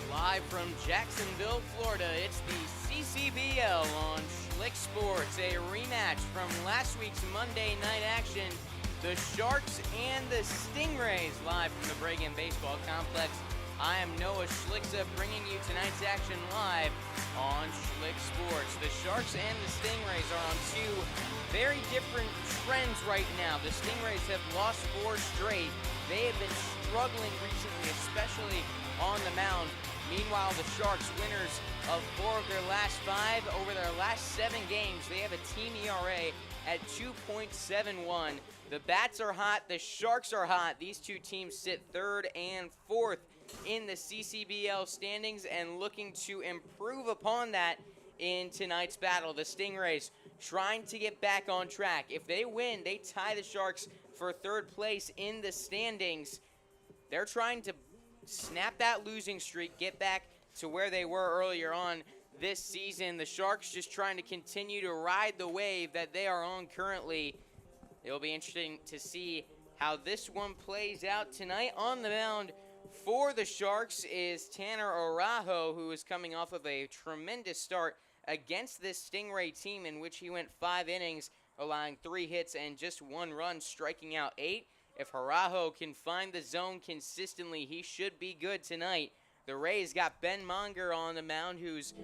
Live from Jacksonville, Florida, it's the CCBL on Schlick Sports, a rematch from last week's Monday night action. The Sharks and the Stingrays live from the Bregan Baseball Complex. I am Noah Schlickza bringing you tonight's action live on Schlick Sports. The Sharks and the Stingrays are on two very different trends right now. The Stingrays have lost 4 straight. They have been struggling recently, especially on the mound. Meanwhile, the Sharks, winners of 4 of their last 5, over their last 7 games, they have a team ERA at 2.71. The bats are hot, the Sharks are hot. These two teams sit 3rd and 4th in the CCBL standings and looking to improve upon that in tonight's battle. The Stingrays trying to get back on track. If they win, they tie the Sharks for 3rd place in the standings. They're trying to snap that losing streak, get back to where they were earlier on this season. The Sharks just trying to continue to ride the wave that they are on currently. It'll be interesting to see how this one plays out tonight. On the mound for the Sharks is Tanner Araujo, who is coming off of a tremendous start against this Stingray team in which he went 5 innings, allowing 3 hits and just 1 run, striking out 8. If Araujo can find the zone consistently, he should be good tonight. The Rays got Ben Monger on the mound, who's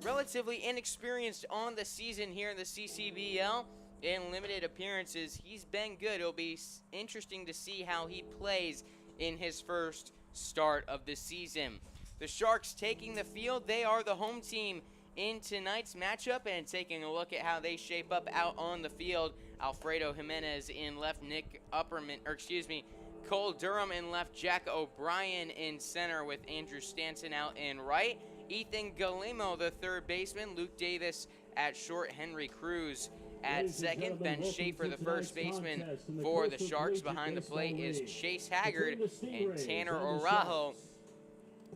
relatively inexperienced on the season here in the CCBL. In limited appearances, he's been good. It'll be interesting to see how he plays in his first start of the season. The Sharks taking the field. They are the home team in tonight's matchup, and taking a look at how they shape up out on the field. Alfredo Jimenez in left, Cole Durham in left, Jack O'Brien in center with Andrew Stanton out in right. Ethan Galimo, the 3rd baseman, Luke Davis at short, Henry Cruz at second. Ben Schaefer, the 1st baseman for the Sharks. Behind the plate is Chase Haggard, and Tanner Araujo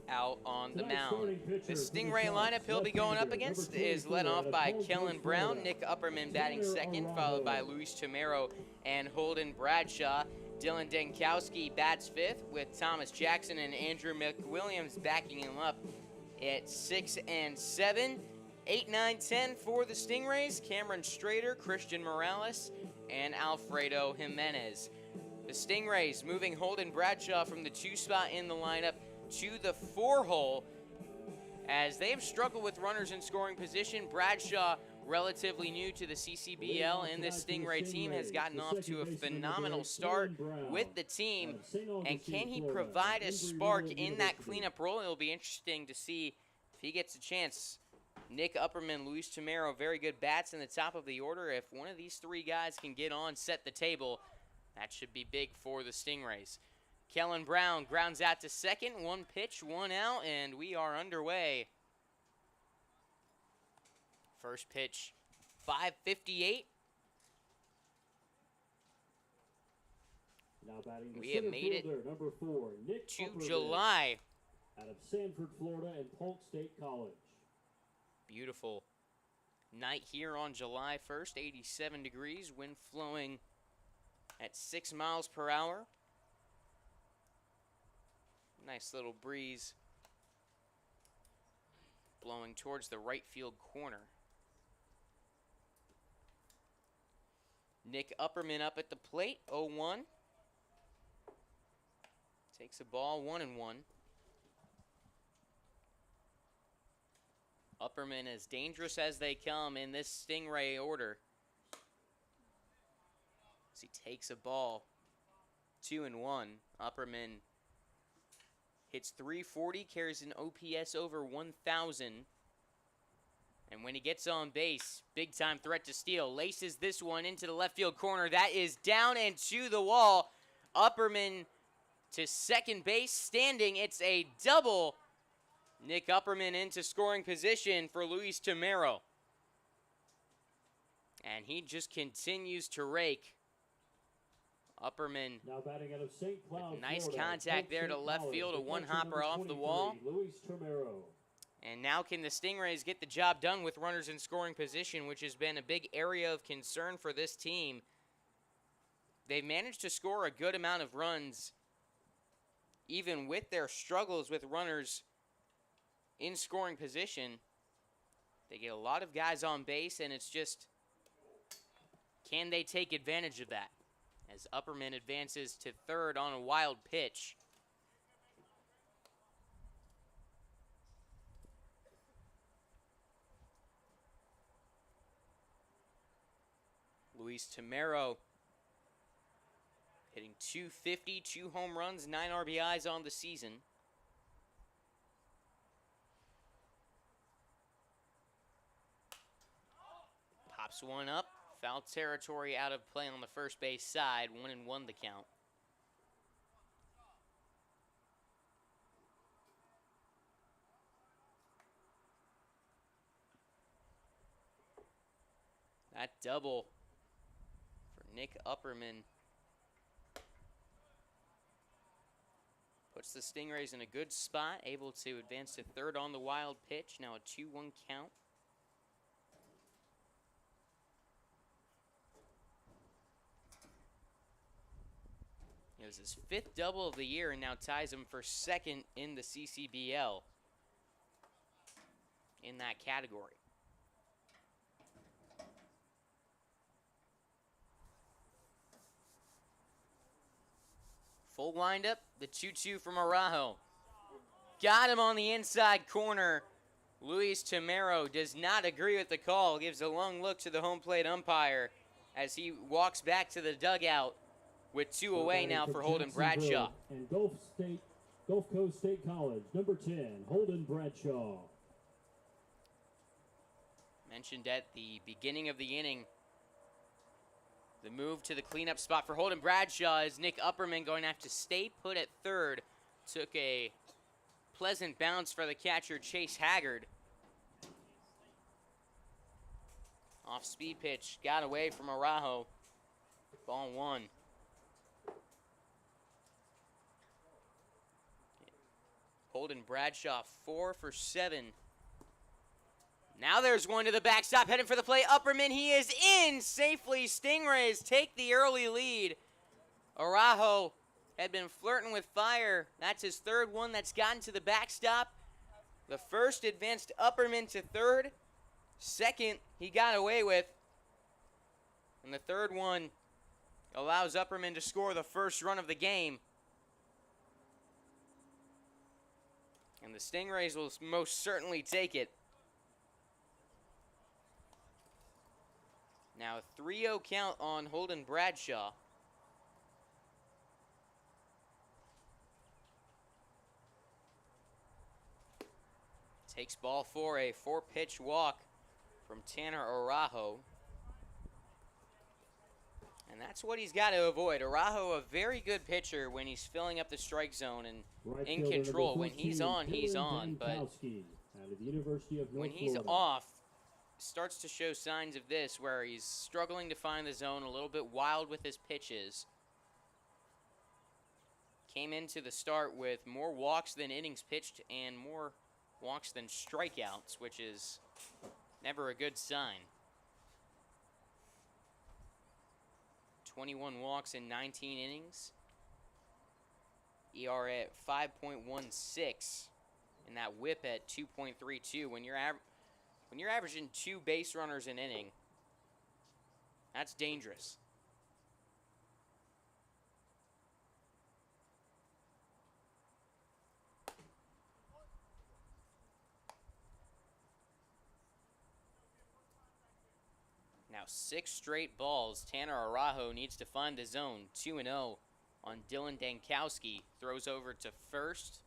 out on the mound. The Stingray lineup he'll be going up against is led off by Kellen Brown, Nick Upperman batting second, followed by Luis Tomero and Holden Bradshaw. Dylan Denkowski bats 5th, with Thomas Jackson and Andrew McWilliams backing him up at 6 and 7. 8, 9, 10 for the Stingrays, Cameron Strader, Christian Morales, and Alfredo Jimenez. The Stingrays moving Holden Bradshaw from the 2 spot in the lineup to the 4 hole. as they have struggled with runners in scoring position. Bradshaw, relatively new to the CCBL, and this Stingray team has gotten off to a phenomenal start with the team. And can he provide a spark in that cleanup role? It'll be interesting to see if he gets a chance. Nick Upperman, Luis Tomero, very good bats in the top of the order. If one of these three guys can get on, set the table, that should be big for the Stingrays. Kellen Brown grounds out to second. One pitch, one out, and we are underway. First pitch, 5:58. Now batting We have made it number 4, Nick to Upperman, July. out of Sanford, Florida, and Polk State College. Beautiful night here on July 1st, 87 degrees, wind flowing at 6 miles per hour. Nice little breeze blowing towards the right field corner. Nick Upperman up at the plate, 0-1. Takes a ball, 1-1. Upperman as dangerous as they come in this Stingray order. As he takes a ball, 2-1. Upperman hits .340, carries an OPS over 1,000. And when he gets on base, big-time threat to steal. Laces this one into the left field corner. That is down and to the wall. Upperman to second base, standing. It's a double. Nick Upperman into scoring position for Luis Tomero. And he just continues to rake. Upperman, now batting out of St. Cloud, nice Florida, contact there to left field, a one-hopper off the wall. Luis Tomero. And now can the Stingrays get the job done with runners in scoring position, which has been a big area of concern for this team. They've managed to score a good amount of runs, even with their struggles with runners in scoring position. They get a lot of guys on base, and it's just, can they take advantage of that? As Upperman advances to third on a wild pitch. Luis Tomero hitting .250, 2 home runs, 9 RBIs on the season. Pops one up. Foul territory out of play on the first base side. 1-1 the count. That double for Nick Upperman puts the Stingrays in a good spot, able to advance to third on the wild pitch. Now a 2-1 count. It was his 5th double of the year and now ties him for second in the CCBL in that category. Full windup, the 2-2 from Araujo. Got him on the inside corner. Luis Tomero does not agree with the call, gives a long look to the home plate umpire as he walks back to the dugout. With 2 away now for Holden Bradshaw. And Gulf Coast State College, number 10, Holden Bradshaw. Mentioned at the beginning of the inning, the move to the cleanup spot for Holden Bradshaw is Nick Upperman going to have to stay put at third. Took a pleasant bounce for the catcher, Chase Haggard. Off speed pitch, got away from Araujo. Ball 1. Holden Bradshaw 4 for 7. Now there's one to the backstop, heading for the plate. Upperman, he is in safely. Stingrays take the early lead. Araujo had been flirting with fire. That's his 3rd one that's gotten to the backstop. The first advanced Upperman to third. 2nd, he got away with. And the 3rd one allows Upperman to score the first run of the game. And the Stingrays will most certainly take it. Now a 3-0 count on Holden Bradshaw. Takes ball 4, a 4-pitch walk from Tanner Araujo. And that's what he's got to avoid. Araujo, a very good pitcher when he's filling up the strike zone and in control. When he's on, he's on. But when he's off, starts to show signs of this, where he's struggling to find the zone, a little bit wild with his pitches. Came into the start with more walks than innings pitched and more walks than strikeouts, which is never a good sign. 21 walks in 19 innings. ERA at 5.16, and that WHIP at 2.32. When you're averaging 2 base runners an inning, that's dangerous. Now 6 straight balls. Tanner Araujo needs to find the zone. 2-0 on Dylan Dankowski. Throws over to first.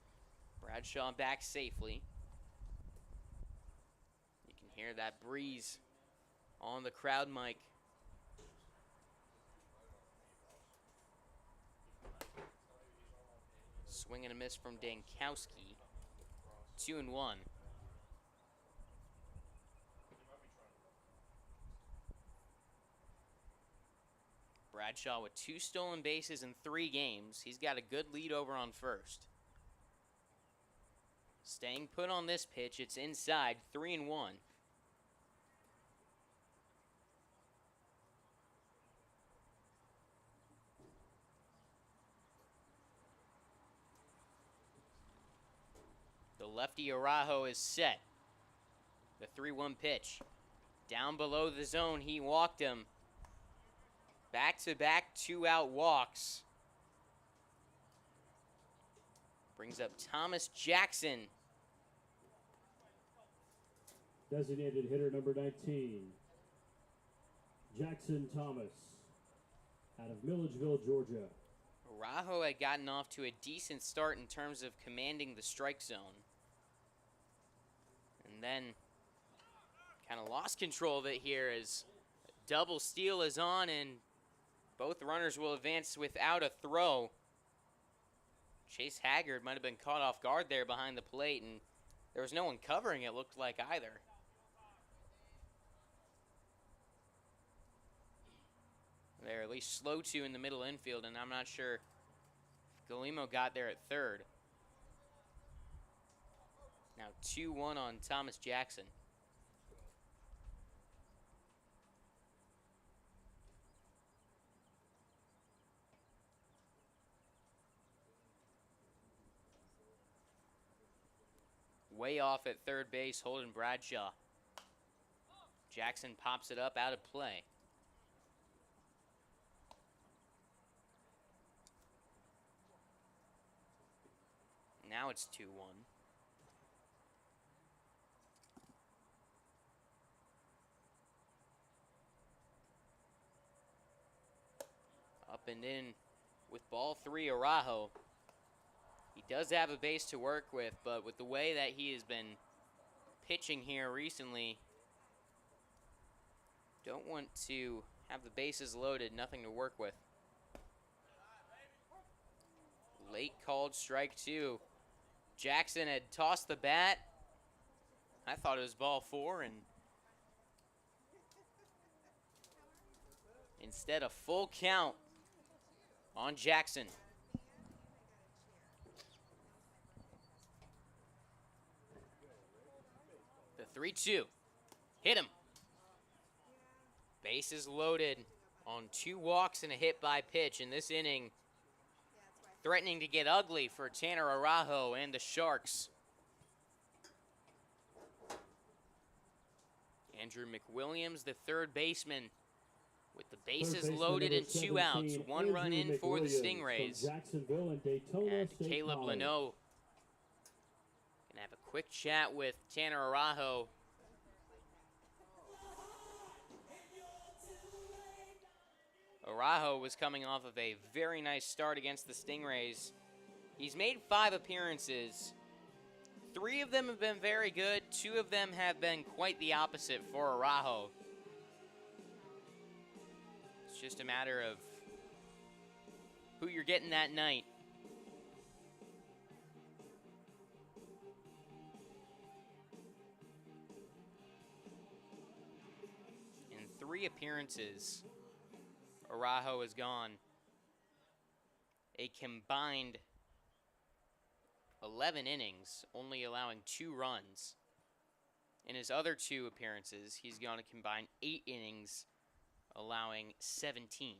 Bradshaw back safely. You can hear that breeze on the crowd mic. Swing and a miss from Dankowski. 2-1. Bradshaw with 2 stolen bases in 3 games. He's got a good lead over on first. Staying put on this pitch. It's inside. 3-1. The lefty Araujo is set. The 3-1 pitch. Down below the zone, he walked him. Back-to-back 2-out walks. Brings up Thomas Jackson. Designated hitter number 19, Jackson Thomas, out of Milledgeville, Georgia. Araujo had gotten off to a decent start in terms of commanding the strike zone. And then kind of lost control of it here as double steal is on and both runners will advance without a throw. Chase Haggard might have been caught off guard there behind the plate, and there was no one covering it, looked like, either. They're at least slow to in the middle infield, and I'm not sure if Galimo got there at third. Now 2-1 on Thomas Jackson. Way off at third base, Holden Bradshaw. Jackson pops it up out of play. Now it's 2-1. Up and in with ball 3, Araujo. He does have a base to work with, but with the way that he has been pitching here recently, don't want to have the bases loaded, nothing to work with. Late called strike 2. Jackson had tossed the bat. I thought it was ball 4, and instead a full count on Jackson. The 3-2. Hit him. Bases loaded on 2 walks and a hit by pitch in this inning. Threatening to get ugly for Tanner Araujo and the Sharks. Andrew McWilliams, the third baseman, with the bases loaded and 2 outs. 1 run in for the Stingrays. Jacksonville and Daytona And State Caleb College. Leno Quick chat with Tanner Araujo. Araujo was coming off of a very nice start against the Stingrays. He's made 5 appearances. 3 of them have been very good. 2 of them have been quite the opposite for Araujo. It's just a matter of who you're getting that night. In 3 appearances, Araujo has gone a combined 11 innings, only allowing 2 runs. In his other 2 appearances, he's gone a combined 8 innings, allowing 17.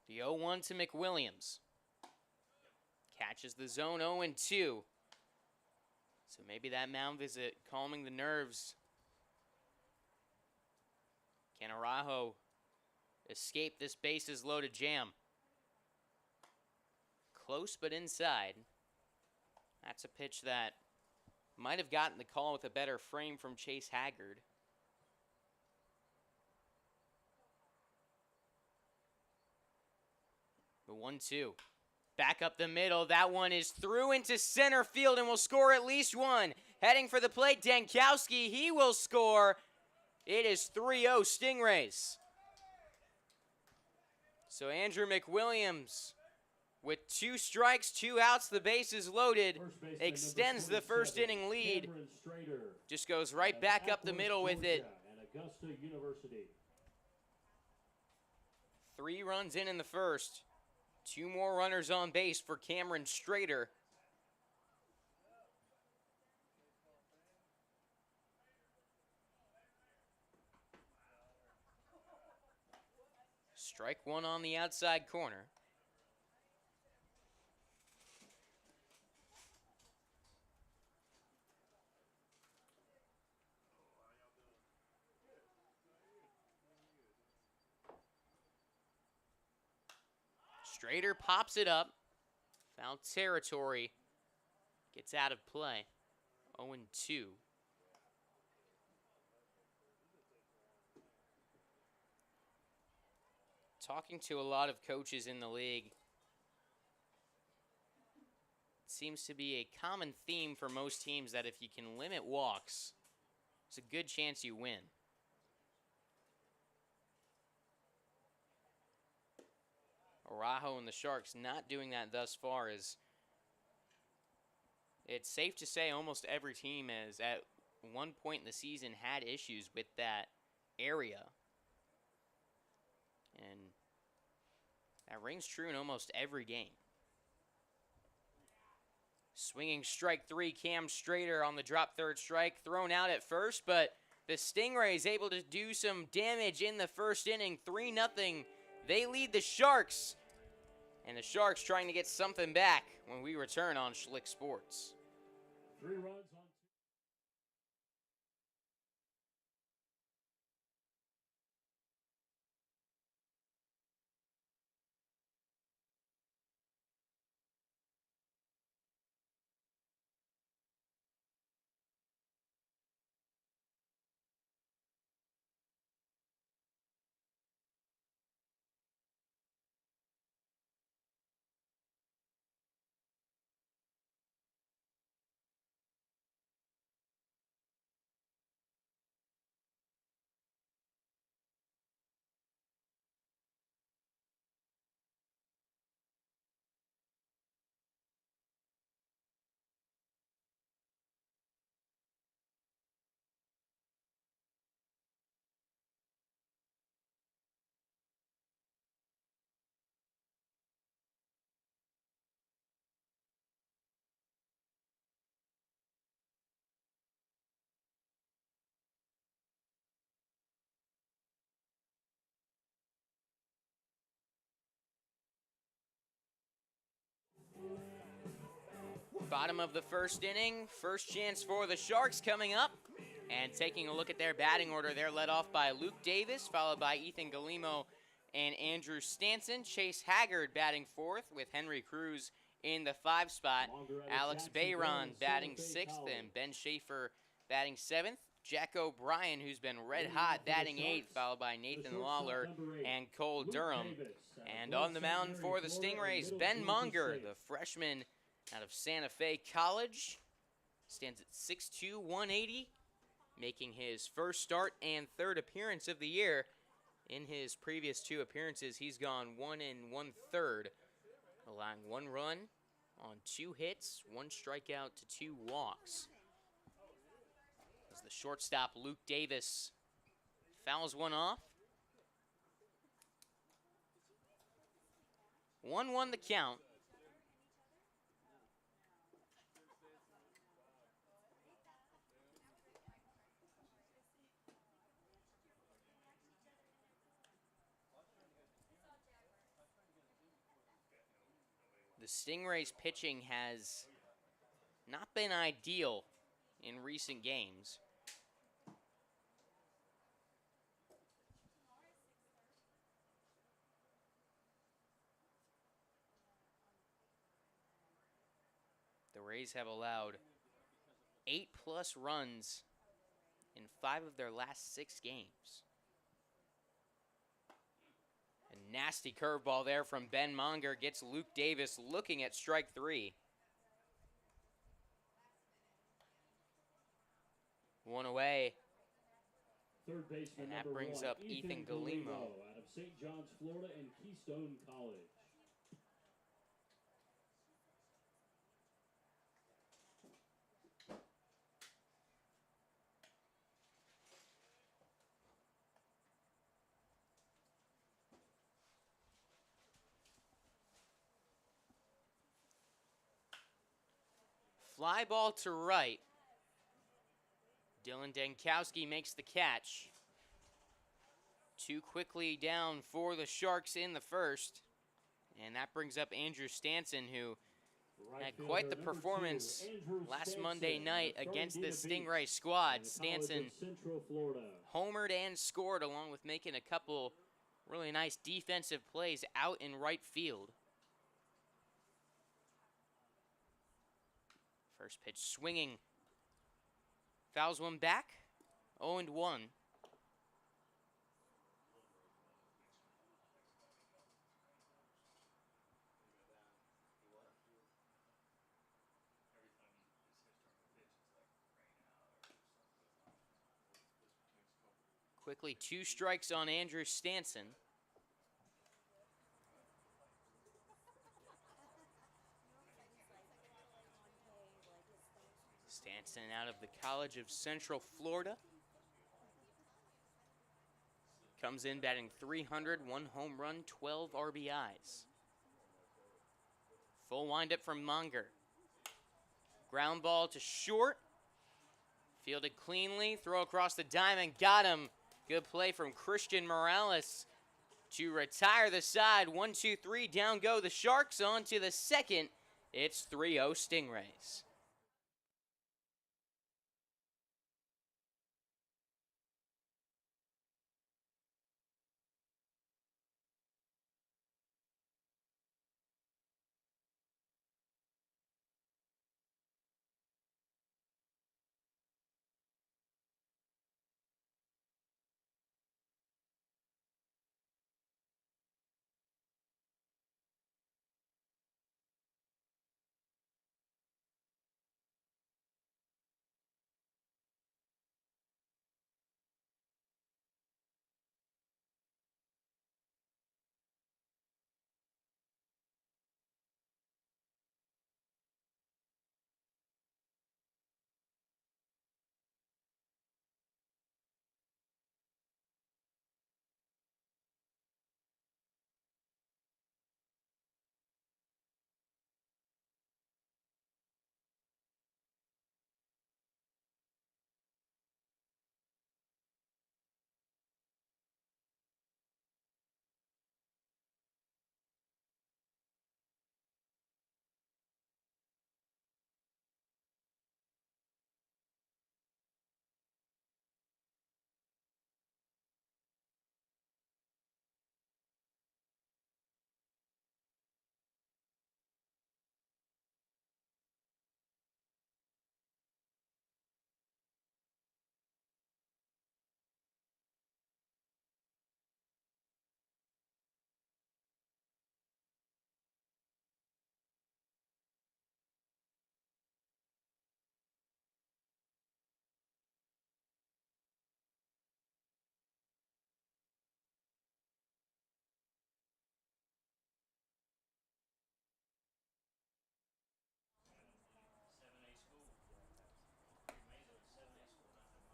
The 0-1 to McWilliams. Catches the zone 0-2. So maybe that mound visit calming the nerves. Can Araujo escape this bases loaded jam? Close but inside. That's a pitch that might have gotten the call with a better frame from Chase Haggard. The 1-2. Back up the middle. That one is through into center field and will score at least 1. Heading for the plate, Dankowski. He will score. It is 3-0 Stingrays. So Andrew McWilliams, with 2 strikes, 2 outs, the bases loaded, extends the first inning lead. Just goes right back up the middle with it. 3 runs in the first. 2 more runners on base for Cameron Strader. Strike 1 on the outside corner. Strader pops it up. Foul territory. Gets out of play. 0-2. Talking to a lot of coaches in the league, it seems to be a common theme for most teams that if you can limit walks, it's a good chance you win. Araujo and the Sharks not doing that thus far, as it's safe to say almost every team has at one point in the season had issues with that area. And that rings true in almost every game. Swinging strike 3, Cam Strader on the drop third strike, thrown out at first, but the Stingrays able to do some damage in the first inning. 3-0. They lead the Sharks. And the Sharks trying to get something back when we return on Schlick Sports. 3 runs on. Bottom of the first inning, first chance for the Sharks coming up. And taking a look at their batting order, they're led off by Luke Davis, followed by Ethan Galimo and Andrew Stanson. Chase Haggard batting fourth with Henry Cruz in the 5 spot. Alex Bayron batting 6th, and Ben Schaefer batting 7th. Jack O'Brien, who's been red hot, batting 8th, followed by Nathan Lawler and Cole Durham. And on the mound for the Stingrays, Ben Munger, the freshman out of Santa Fe College, stands at 6'2", 180, making his first start and 3rd appearance of the year. In his previous 2 appearances, he's gone 1 1/3, allowing 1 run on 2 hits, 1 strikeout to 2 walks. As the shortstop, Luke Davis, fouls one off. 1-1 the count. The Stingrays' pitching has not been ideal in recent games. The Rays have allowed 8+ runs in 5 of their last 6 games. A nasty curveball there from Ben Munger gets Luke Davis looking at strike 3. 1 away. Third baseman And that number brings 1, up Ethan Galimo. out of St. John's, Florida, and Keystone College. Fly ball to right. Dylan Dankowski makes the catch. 2 quickly down for the Sharks in the first. And that brings up Andrew Stanson, who had quite the performance last Monday night against the Stingray squad. Stanson homered and scored, along with making a couple really nice defensive plays out in right field. First pitch swinging. Fouls one back. 0-1. Quickly 2 strikes on Andrew Stanson. Stanson out of the College of Central Florida. Comes in batting 300, 1 home run, 12 RBIs. Full windup from Munger. Ground ball to short. Fielded cleanly, throw across the diamond, got him. Good play from Christian Morales to retire the side. 1-2-3, down go the Sharks. On to the second. It's 3-0 Stingrays.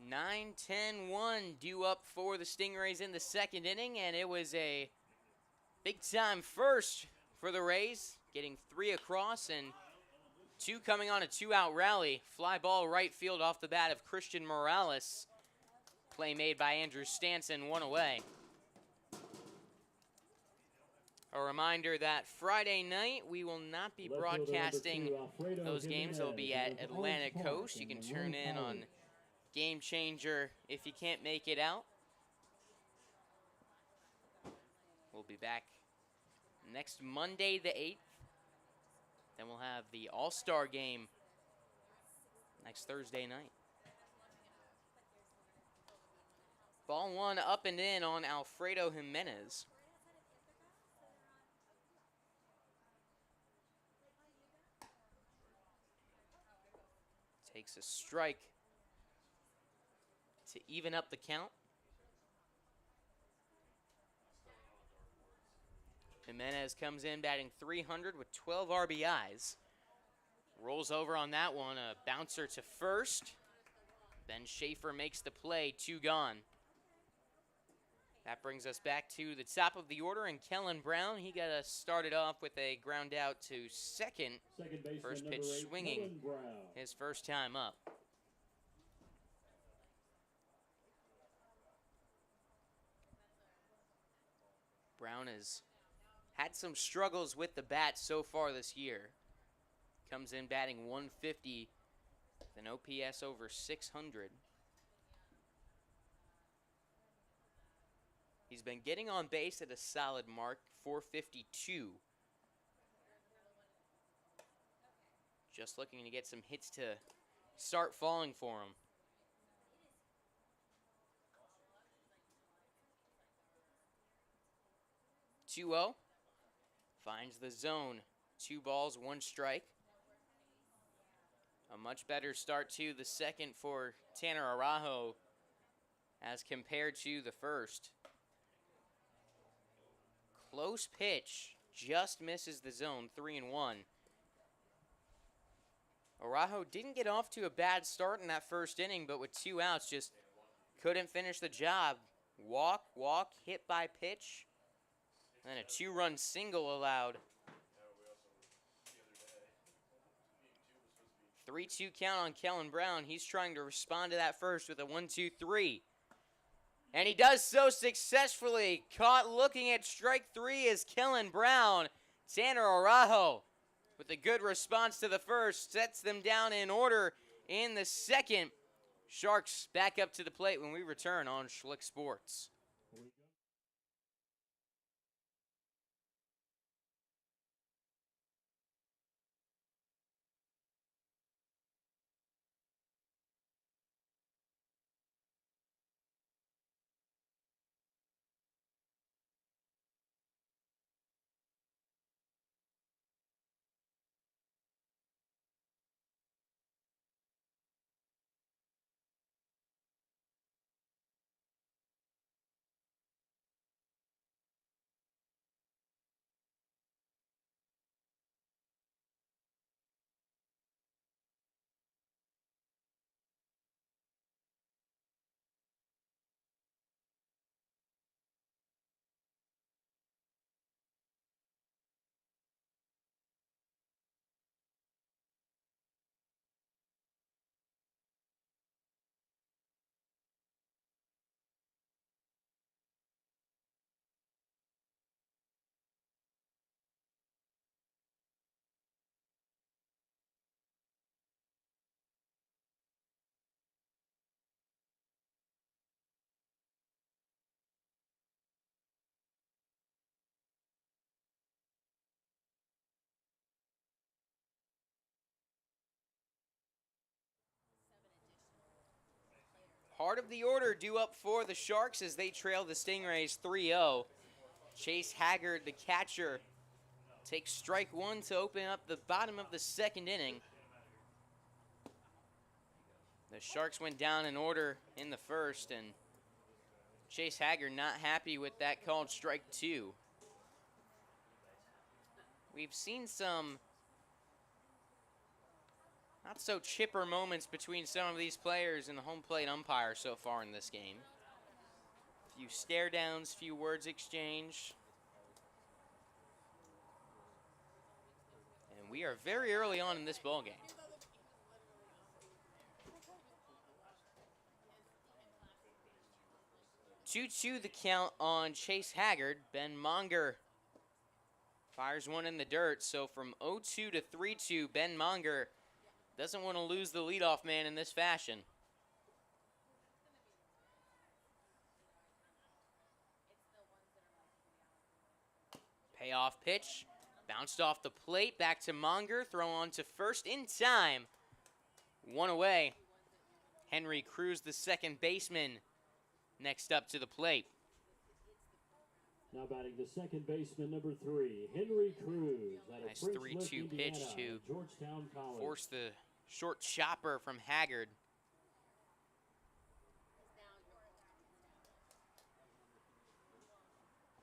9-10-1 due up for the Stingrays in the second inning, and it was a big-time first for the Rays, getting 3 across and 2 coming on a 2-out rally. Fly ball right field off the bat of Christian Morales. Play made by Andrew Stanson, 1 away. A reminder that Friday night we will not be broadcasting those games. They'll be at Atlantic Coast. You can tune in on Game Changer if you can't make it out. We'll be back next Monday the 8th. Then we'll have the All-Star game next Thursday night. Ball 1 up and in on Alfredo Jimenez. Takes a strike to even up the count. Jimenez comes in batting .300 with 12 RBIs. Rolls over on that one, a bouncer to first. Ben Schaefer makes the play, 2 gone. That brings us back to the top of the order, and Kellen Brown, he got us started off with a ground out to second. First pitch swinging his first time up. Brown has had some struggles with the bat so far this year. Comes in batting .150 with an OPS over 600. He's been getting on base at a solid mark, .452. Just looking to get some hits to start falling for him. 2-0. Finds the zone. 2 balls, 1 strike. A much better start to the second for Tanner Araujo as compared to the first. Close pitch, just misses the zone, 3-1. Araujo didn't get off to a bad start in that first inning, but with 2 outs, just couldn't finish the job. Walk, hit by pitch, and a 2-run single allowed. 3-2 count on Kellen Brown. He's trying to respond to that first with a 1-2-3. And he does so successfully. Caught looking at strike 3 is Kellen Brown. Tanner Araujo with a good response to the first sets them down in order in the second. Sharks back up to the plate when we return on Schlick Sports. Part of the order due up for the Sharks as they trail the Stingrays 3-0. Chase Haggard, the catcher, takes strike 1 to open up the bottom of the second inning. The Sharks went down in order in the first, and Chase Haggard not happy with that called strike 2. We've seen some, Not so chipper moments between some of these players and the home plate umpire so far in this game. Few stare downs, few words exchanged. And we are very early on in this ball game. 2-2 the count on Chase Haggard. Ben Monger fires one in the dirt. So from 0-2 to 3-2, Ben Monger doesn't want to lose the leadoff man in this fashion. Payoff pitch. Bounced off the plate. Back to Monger. Throw on to first in time. One away. Henry Cruz, the second baseman, next up to the plate. Now batting the second baseman, number 3, Henry Cruz. Nice 3-2 pitch to Georgetown College. Force the short chopper from Haggard.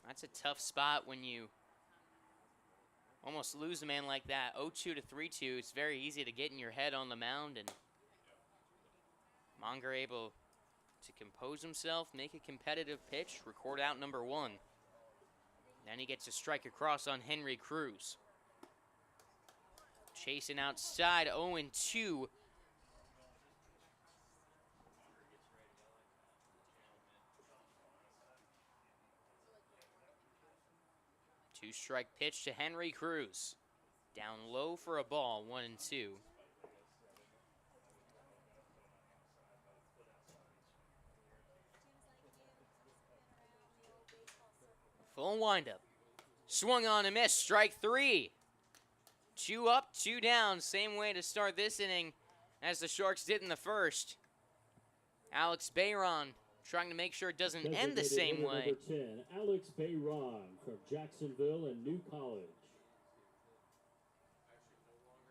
That's a tough spot when you almost lose a man like that. 0-2 to 3-2. It's very easy to get in your head on the mound, and Monger able to compose himself, make a competitive pitch, record out number 1. Then he gets a strike across on Henry Cruz. Chasing outside, 0-2. Two-strike pitch to Henry Cruz. Down low for a ball, 1-2. Full windup. Swung on and missed. Strike 3. 2 up, 2 down. Same way to start this inning as the Sharks did in the first. Alex Bayron trying to make sure it doesn't end the same way. Number 10, Alex Bayron from Jacksonville and New College.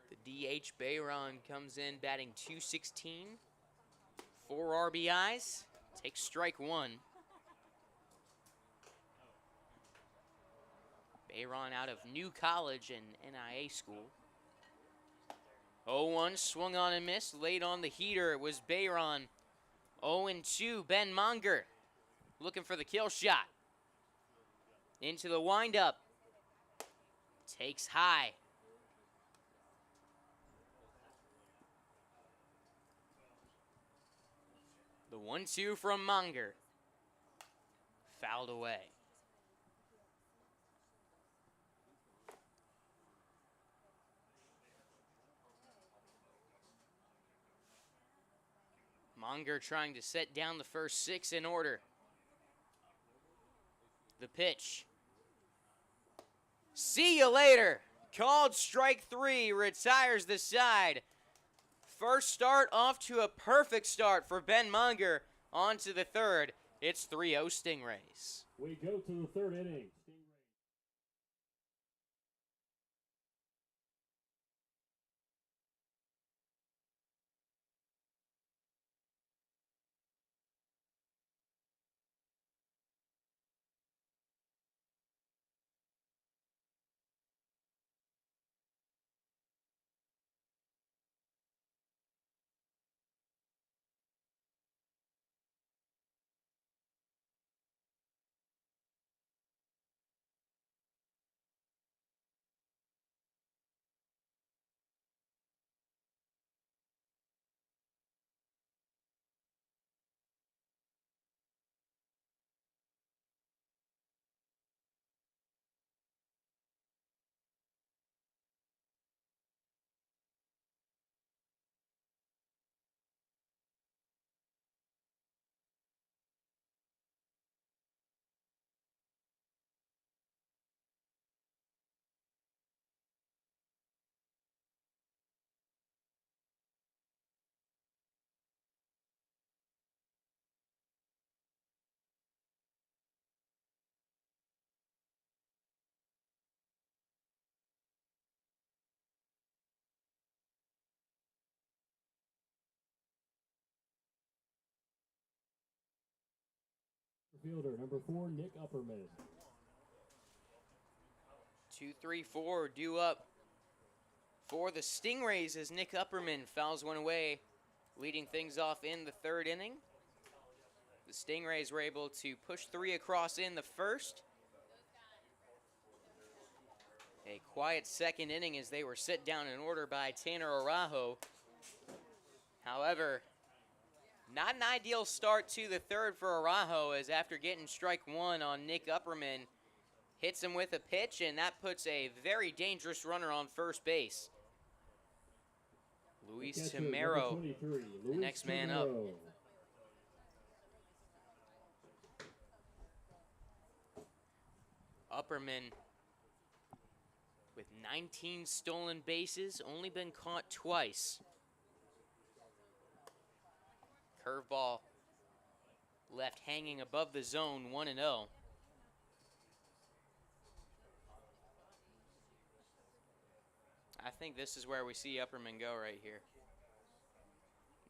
The DH Bayron comes in batting .216. 4 RBIs. Takes strike 1. Bayron out of New College and NIA school. 0-1 swung on and missed. Late on the heater, it was Bayron. 0-2, Ben Monger looking for the kill shot. Into the windup. Takes high. The 1-2 from Monger. Fouled away. Monger trying to set down the first 6 in order. The pitch. See you later. Called strike 3. Retires the side. First start off to a perfect start for Ben Monger. On to the third. It's 3-0 Stingrays. We go to the third inning. Fielder, number 4, Nick Upperman. 2-3-4 due up for the Stingrays as Nick Upperman fouls one away, leading things off in the third inning. The Stingrays were able to push 3 across in the first. A quiet second inning as they were set down in order by Tanner Araujo. However, not an ideal start to the third for Araujo, as after getting strike 1 on Nick Upperman, hits him with a pitch, and that puts a very dangerous runner on first base. Luis Timero, the next man up. Upperman with 19 stolen bases, only been caught twice. Curveball left hanging above the zone, 1-0. I think this is where we see Upperman go right here.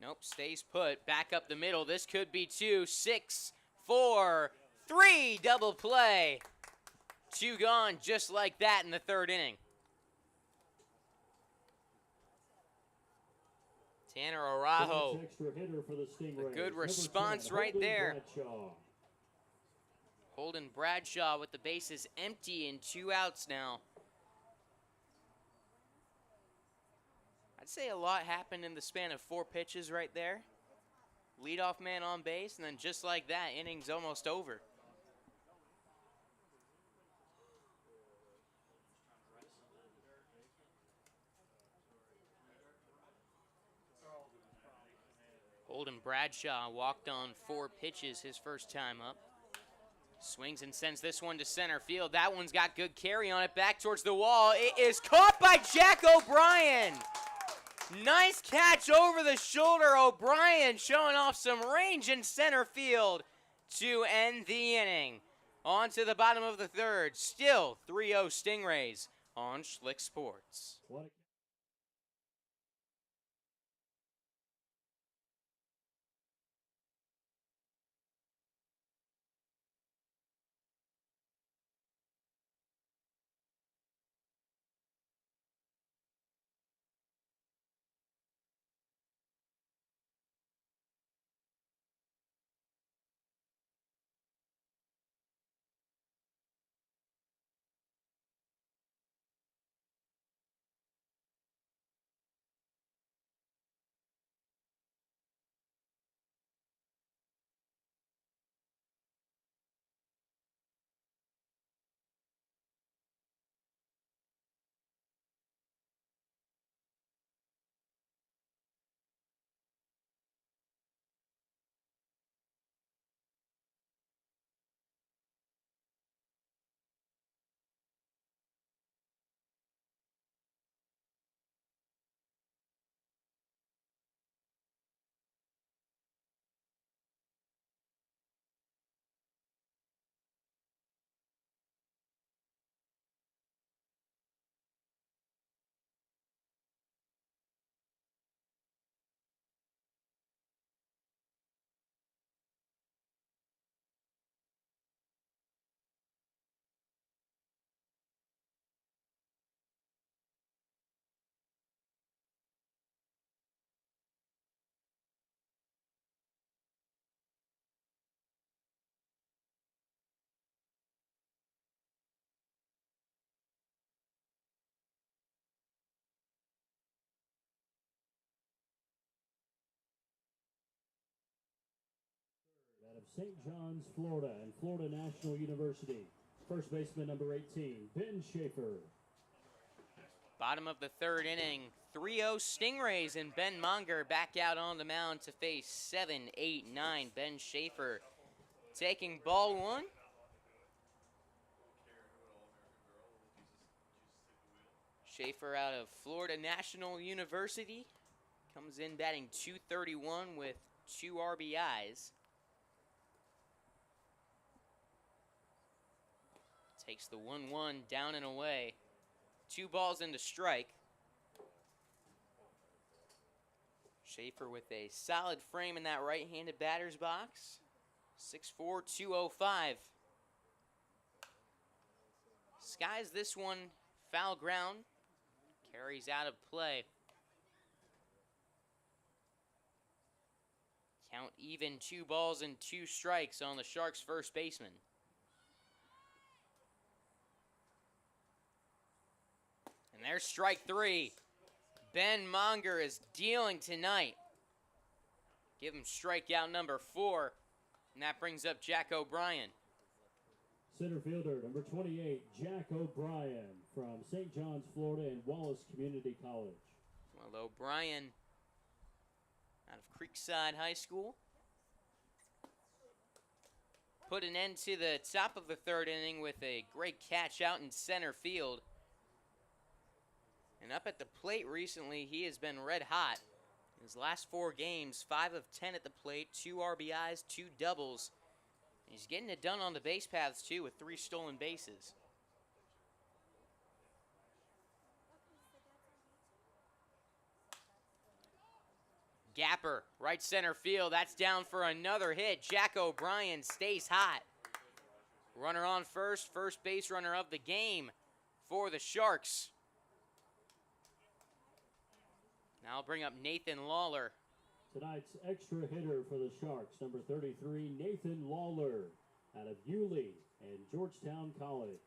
Nope, stays put, back up the middle. This could be 2, 6, 4, 3, double play. 2 gone just like that in the third inning. Tanner Araujo, a good response right there. Holden Bradshaw with the bases empty and 2 outs now. I'd say a lot happened in the span of 4 pitches right there. Leadoff man on base, and then just like that, inning's almost over. Holden Bradshaw walked on 4 pitches his first time up. Swings and sends this one to center field. That one's got good carry on it, back towards the wall. It is caught by Jack O'Brien. Nice catch over the shoulder. O'Brien showing off some range in center field to end the inning. On to the bottom of the third. Still 3-0 Stingrays on Schlick Sports. Out of St. John's, Florida, and Florida National University, first baseman number 18, Ben Schaefer. Bottom of the third inning, 3-0 Stingrays, and Ben Monger back out on the mound to face 7, 8, 9. Ben Schaefer taking ball 1. Schaefer out of Florida National University comes in batting .231 with 2 RBIs. Takes the 1-1 down and away. 2 balls into strike. Schaefer with a solid frame in that right-handed batter's box. 6'4", 205. Skies this one foul ground. Carries out of play. Count even, 2 balls and 2 strikes on the Sharks' first baseman. And there's strike 3. Ben Monger is dealing tonight. Give him strikeout number 4. And that brings up Jack O'Brien. Center fielder, number 28, Jack O'Brien from St. John's, Florida, and Wallace Community College. Well, O'Brien out of Creekside High School put an end to the top of the 3rd inning with a great catch out in center field. And up at the plate recently, he has been red hot. In his last 4 games, 5 of 10 at the plate, 2 RBIs, 2 doubles. He's getting it done on the base paths, too, with 3 stolen bases. Gapper, right center field. That's down for another hit. Jack O'Brien stays hot. Runner on first base runner of the game for the Sharks. Now I'll bring up Nathan Lawler. Tonight's extra hitter for the Sharks, number 33, Nathan Lawler, out of Yulee and Georgetown College.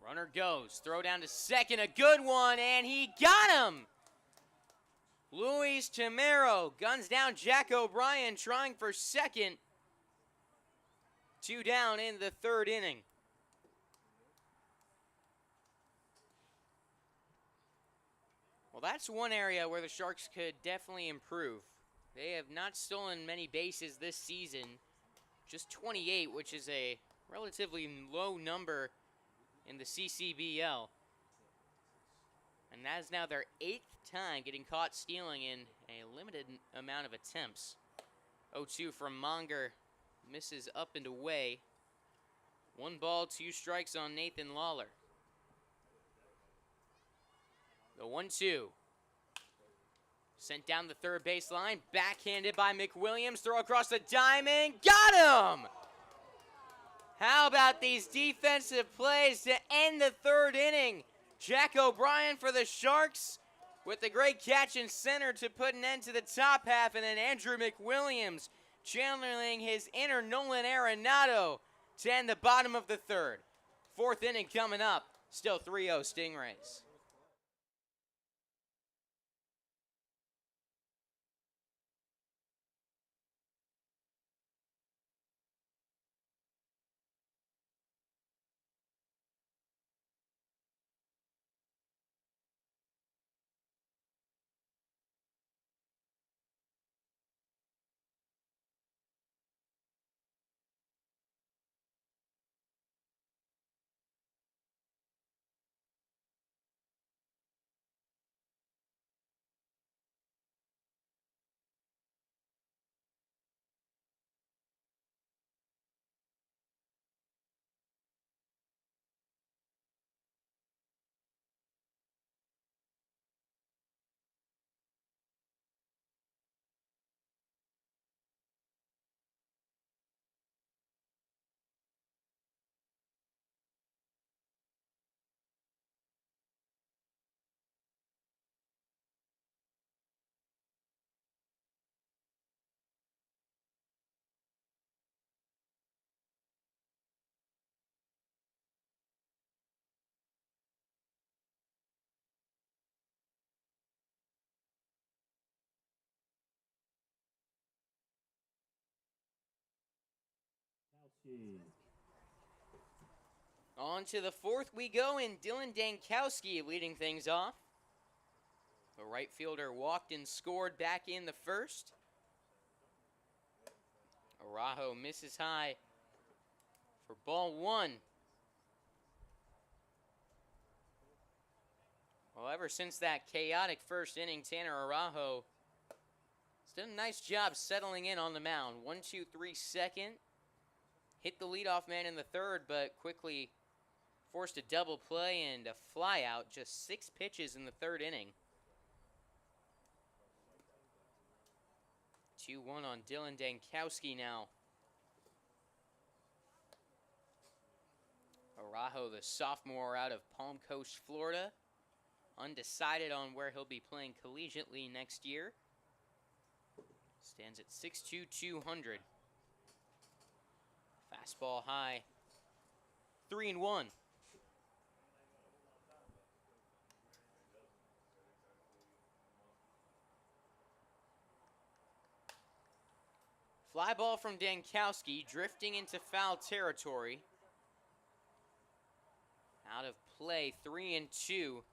Runner goes, throw down to second, a good one, and he got him! Luis Tamero guns down Jack O'Brien, trying for second. 2 down in the 3rd inning. Well, that's one area where the Sharks could definitely improve. They have not stolen many bases this season, just 28, which is a relatively low number in the CCBL. And that is now their 8th time getting caught stealing in a limited amount of attempts. 0-2 from Monger. Misses up and away. 1 ball, 2 strikes on Nathan Lawler. The 1-2. Sent down the 3rd baseline. Backhanded by McWilliams. Throw across the diamond. Got him! How about these defensive plays to end the 3rd inning? Jack O'Brien for the Sharks with the great catch in center to put an end to the top half, and then Andrew McWilliams channeling his inner Nolan Arenado to end the bottom of the 3rd. 4th inning coming up. Still 3-0 Stingrays. On to the 4th we go, and Dylan Dankowski leading things off. The right fielder walked and scored back in the 1st. Araujo misses high for ball 1. Well, ever since that chaotic 1st inning, Tanner Araujo has done a nice job settling in on the mound. 1-2-3 second. Hit the leadoff man in the 3rd, but quickly forced a double play and a fly out. Just 6 pitches in the 3rd inning. 2-1 on Dylan Dankowski now. Araujo, the sophomore out of Palm Coast, Florida. Undecided on where he'll be playing collegiately next year. Stands at 6'2", 200. Fastball high. 3-1. Fly ball from Dankowski, drifting into foul territory. Out of play, 3-2.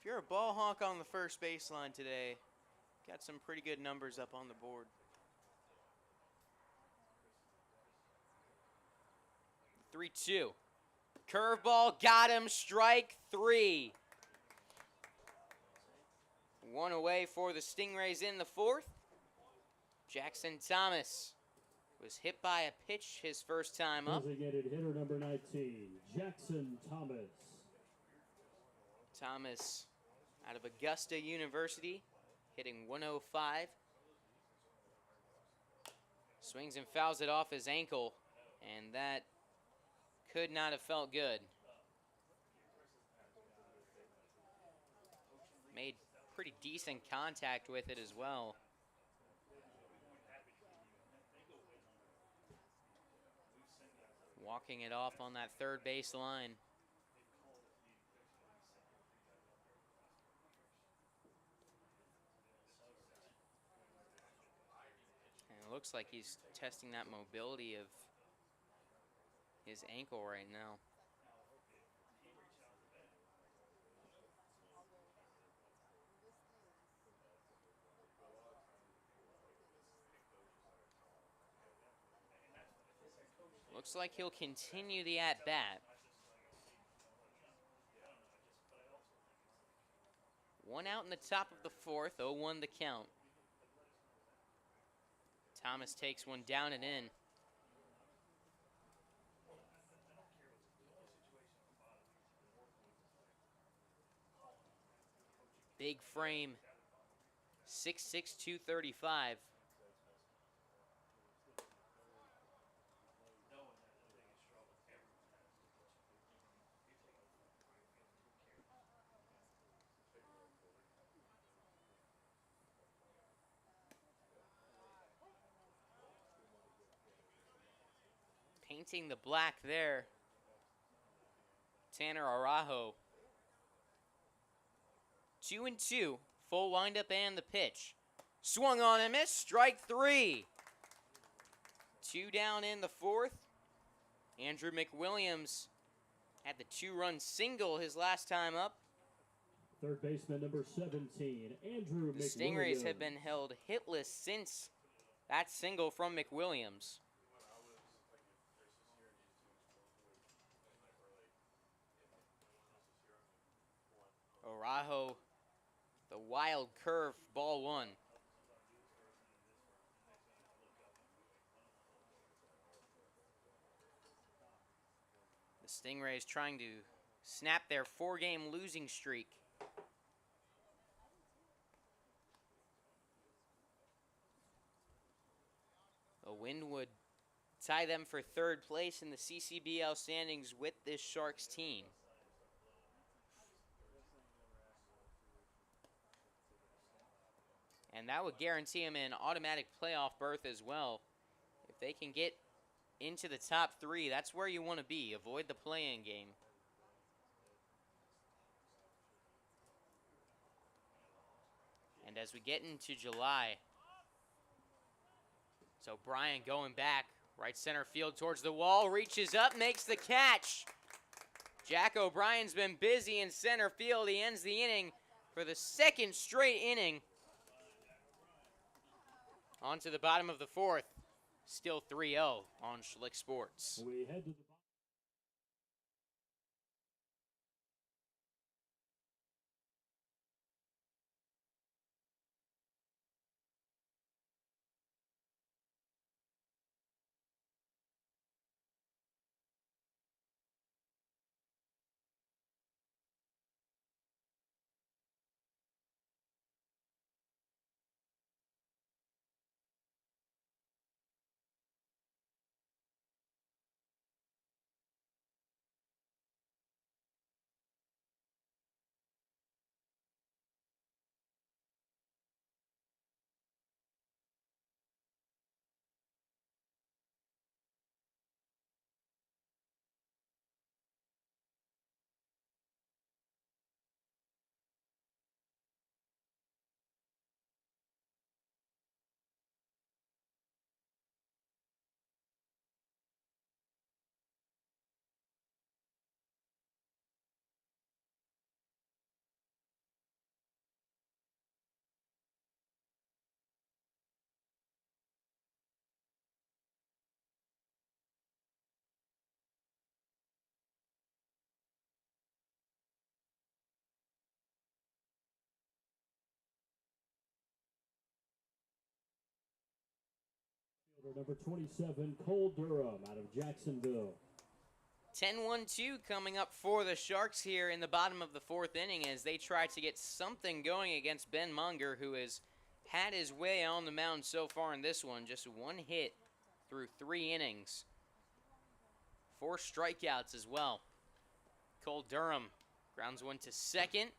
If you're a ball hawk on the first baseline today, got some pretty good numbers up on the board. 3-2. Curveball, got him, strike 3. One away for the Stingrays in the fourth. Jackson Thomas was hit by a pitch his first time up. Designated hitter number 19, Jackson Thomas. Thomas out of Augusta University, hitting 105. Swings and fouls it off his ankle, and that could not have felt good. Made pretty decent contact with it as well. Walking it off on that third base line. And it looks like he's testing that mobility of his ankle right now. Looks like he'll continue the at-bat. 1 out in the top of the fourth, 0-1 the count. Thomas takes one down and in. Big frame, 6'6", 235. Painting the black there, Tanner Araujo. 2-2, full windup and the pitch. Swung on and missed, strike 3. 2 down in the fourth. Andrew McWilliams had the 2-run single his last time up. Third baseman number 17, Andrew McWilliams. The Stingrays have been held hitless since that single from McWilliams. Araujo, the wild curve, ball 1. The Stingrays trying to snap their 4-game losing streak. A win would tie them for third place in the CCBL standings with this Sharks team. And that would guarantee them an automatic playoff berth as well. If they can get into the top 3, that's where you want to be. Avoid the play-in game. And as we get into July, so Brian going back, right center field towards the wall, reaches up, makes the catch. Jack O'Brien's been busy in center field. He ends the inning for the second straight inning. On to the bottom of the fourth. Still 3-0 on Schlick Sports. We head to the For number 27, Cole Durham out of Jacksonville. 10-1-2 coming up for the Sharks here in the bottom of the fourth inning as they try to get something going against Ben Munger, who has had his way on the mound so far in this one. Just one hit through 3 innings. 4 strikeouts as well. Cole Durham grounds one to second.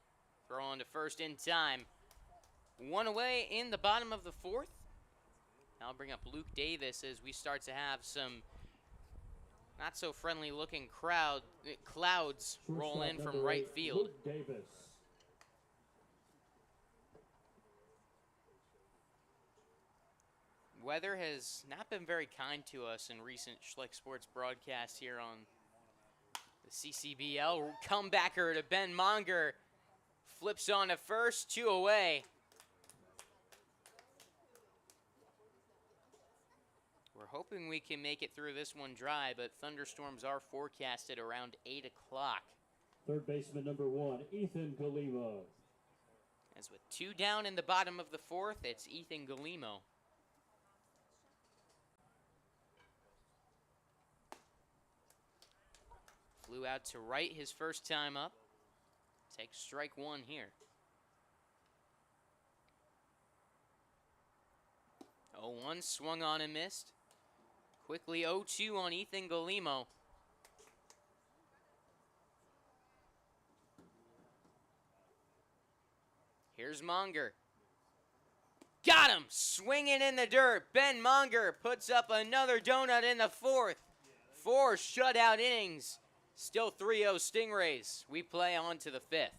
Throw on to first in time. 1 away in the bottom of the fourth. I'll bring up Luke Davis as we start to have some not so friendly looking clouds roll in from right field. Luke Davis. Weather has not been very kind to us in recent Schlick Sports broadcasts here on the CCBL. Comebacker to Ben Munger. Flips on to first, 2 away. We're hoping we can make it through this one dry, but thunderstorms are forecasted around 8 o'clock. Third baseman number 1, Ethan Galimo. As with 2 down in the bottom of the fourth, it's Ethan Galimo. Flew out to right his first time up. Takes strike 1 here. 0-1, swung on and missed. Quickly 0-2 on Ethan Galimo. Here's Munger. Got him! Swinging in the dirt. Ben Munger puts up another donut in the fourth. 4 shutout innings. Still 3-0 Stingrays. We play on to the 5th.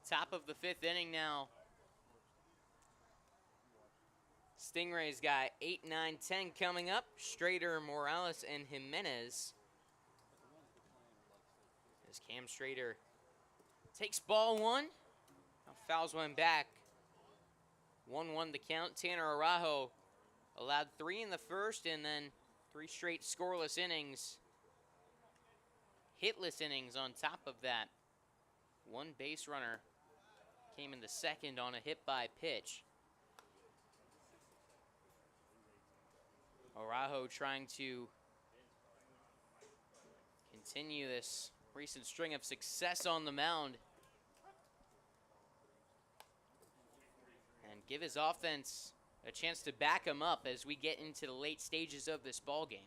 Top of the 5th inning now. Stingrays got 8, 9, 10 coming up. Strader, Morales, and Jimenez. As Cam Strader takes ball 1. Now fouls one back. 1-1 the count. Tanner Araujo allowed 3 in the first and then 3 straight scoreless innings. Hitless innings on top of that. 1 base runner came in the second on a hit by pitch. Araujo trying to continue this recent string of success on the mound and give his offense a chance to back him up as we get into the late stages of this ball game.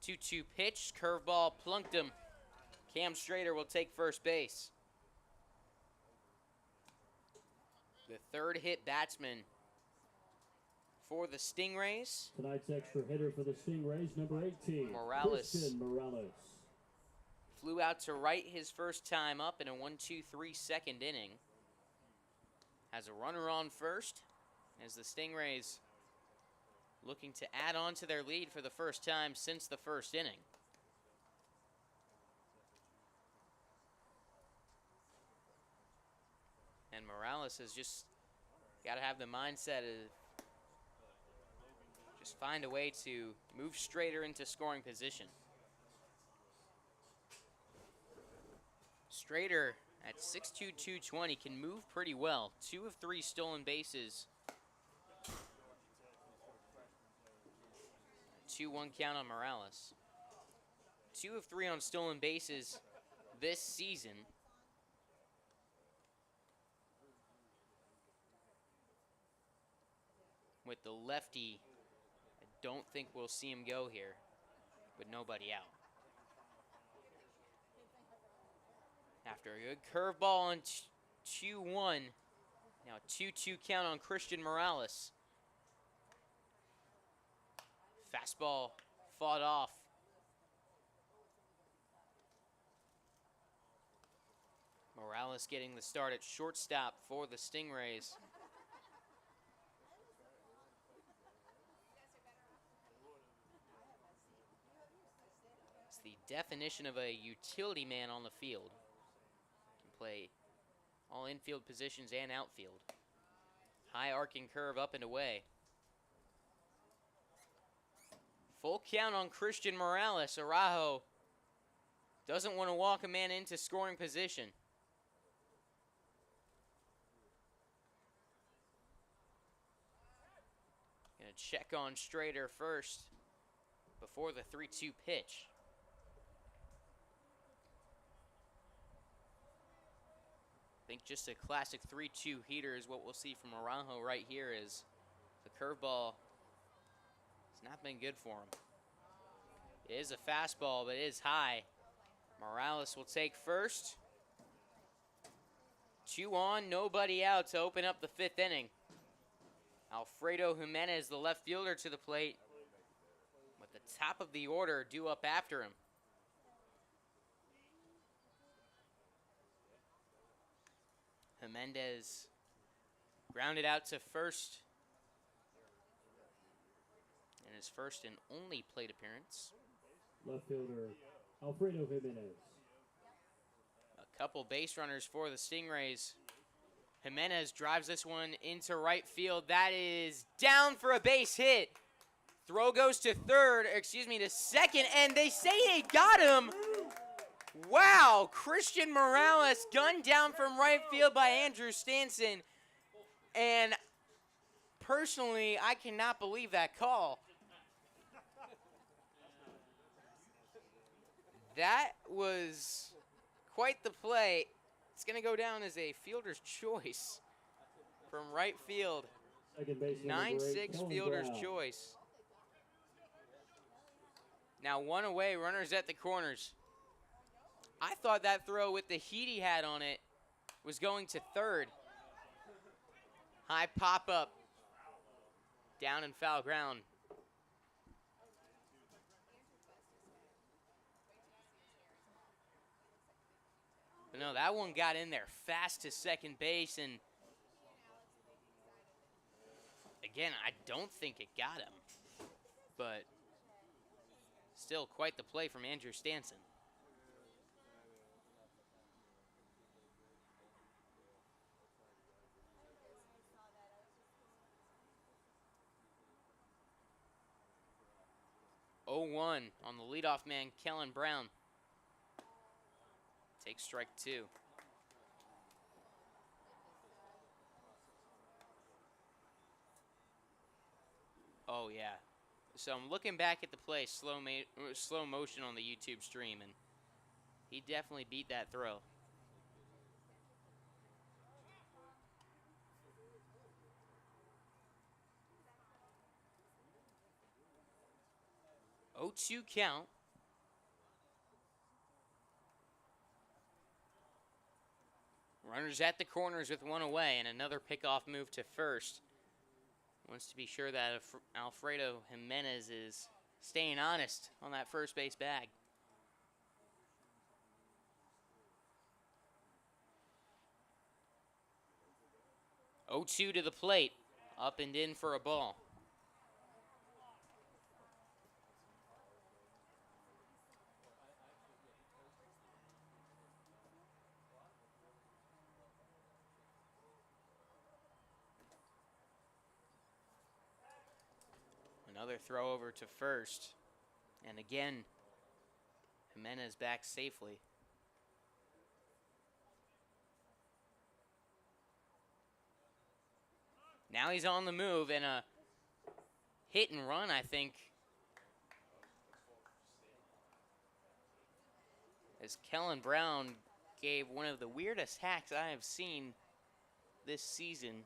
2-2 pitch, curveball plunked him. Cam Strader will take first base. The 3rd hit batsman for the Stingrays. Tonight's extra hitter for the Stingrays, number 18, Morales. Christian Morales. Flew out to right his first time up in a 1-2-3 second inning. Has a runner on first. as the Stingrays looking to add on to their lead for the first time since the first inning. And Morales has just got to have the mindset of just find a way to move Strader into scoring position. Strader at 6'2", 220 can move pretty well. 2 of 3 stolen bases. 2-1 count on Morales. 2 of 3 on stolen bases this season. With the lefty, I don't think we'll see him go here with nobody out. After a good curveball on 2-1, now a 2-2 count on Christian Morales. Fastball fought off. Morales getting the start at shortstop for the Stingrays. It's the definition of a utility man on the field. Can play all infield positions and outfield. High arcing curve up and away. Full count on Christian Morales. Araujo doesn't want to walk a man into scoring position. Gonna check on Strader first before the 3-2 pitch. I think just a classic 3-2 heater is what we'll see from Araujo right here, is the curveball has not been good for him. It is a fastball, but it is high. Morales will take first. 2 on, nobody out to open up the 5th inning. Alfredo Jimenez, the left fielder, to the plate with the top of the order due up after him. Jimenez grounded out to first in his first and only plate appearance. Left fielder Alfredo Jimenez. A couple base runners for the Stingrays. Jimenez drives this one into right field. That is down for a base hit. Throw goes to to second, and they say they got him. Wow, Christian Morales gunned down from right field by Andrew Stanson. And personally, I cannot believe that call. That was quite the play. It's going to go down as a fielder's choice from right field. 9-6 fielder's choice. Now 1 away, runners at the corners. I thought that throw with the heat he had on it was going to third. High pop-up. Down in foul ground. But no, that one got in there fast to second base, and again, I don't think it got him. But still quite the play from Andrew Stanson. Oh, 1 on the leadoff man, Kellen Brown. Takes strike 2. Oh, yeah. So I'm looking back at the play, slow motion on the YouTube stream, and he definitely beat that throw. Oh, 2 count. Runners at the corners with 1 away, and another pickoff move to first. Wants to be sure that Alfredo Jimenez is staying honest on that first base bag. Oh, 2 to the plate. Up and in for a ball. Another throw over to first. And again, Jimenez back safely. Now he's on the move, and a hit and run, I think, as Kellen Brown gave one of the weirdest hacks I have seen this season.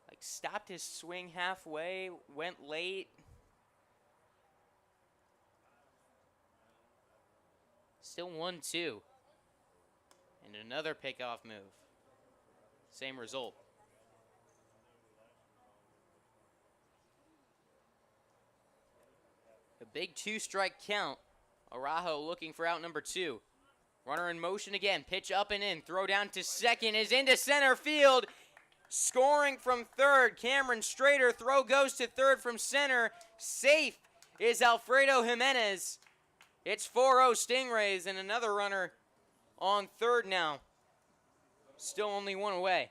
Like, stopped his swing halfway, went late. Still 1-2. And another pickoff move. Same result. A big 2-strike count. Araujo looking for out number 2. Runner in motion again. Pitch up and in. Throw down to second is into center field. Scoring from third. Cameron Strader. Throw goes to third from center. Safe is Alfredo Jimenez. It's 4-0 Stingrays, and another runner on third now. Still only one away.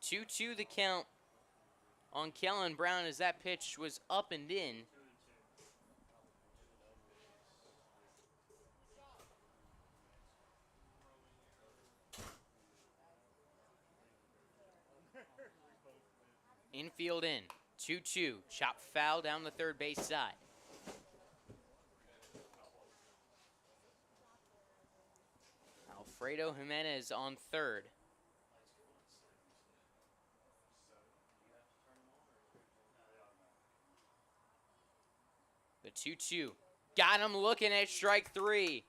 2-2 the count on Kellen Brown as that pitch was up and in. Infield in. 2-2. Chop foul down the third base side. Alfredo Jimenez on third. The 2-2. Got him looking at strike 3.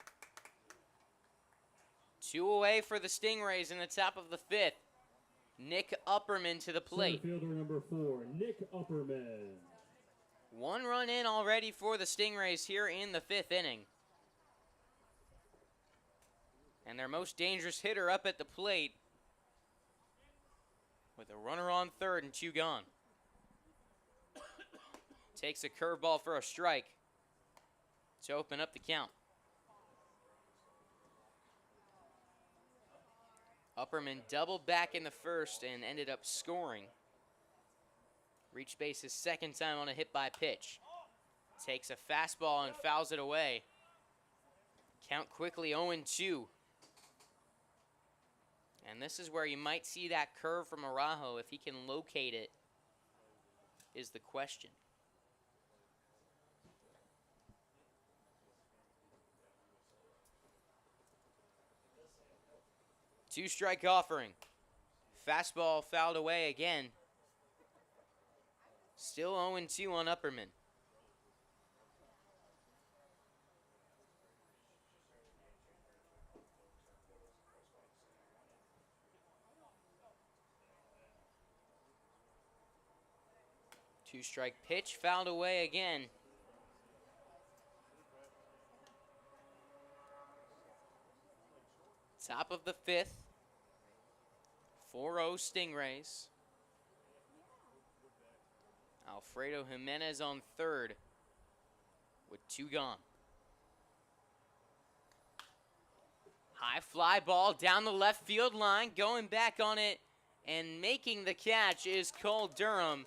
2 away for the Stingrays in the top of the 5th. Nick Upperman to the plate. Center fielder number 4, Nick Upperman. 1 run in already for the Stingrays here in the 5th inning. And their most dangerous hitter up at the plate with a runner on third and 2 gone. Takes a curveball for a strike to open up the count. Upperman doubled back in the first and ended up scoring. Reached base his second time on a hit by pitch. Takes a fastball and fouls it away. Count quickly 0-2. And this is where you might see that curve from Araujo. If he can locate it, is the question. Two-strike offering. Fastball fouled away again. Still 0-2 on Upperman. Two-strike pitch fouled away again. Top of the 5th. 4-0 Stingrays. Alfredo Jimenez on third with 2 gone. High fly ball down the left field line. Going back on it and making the catch is Cole Durham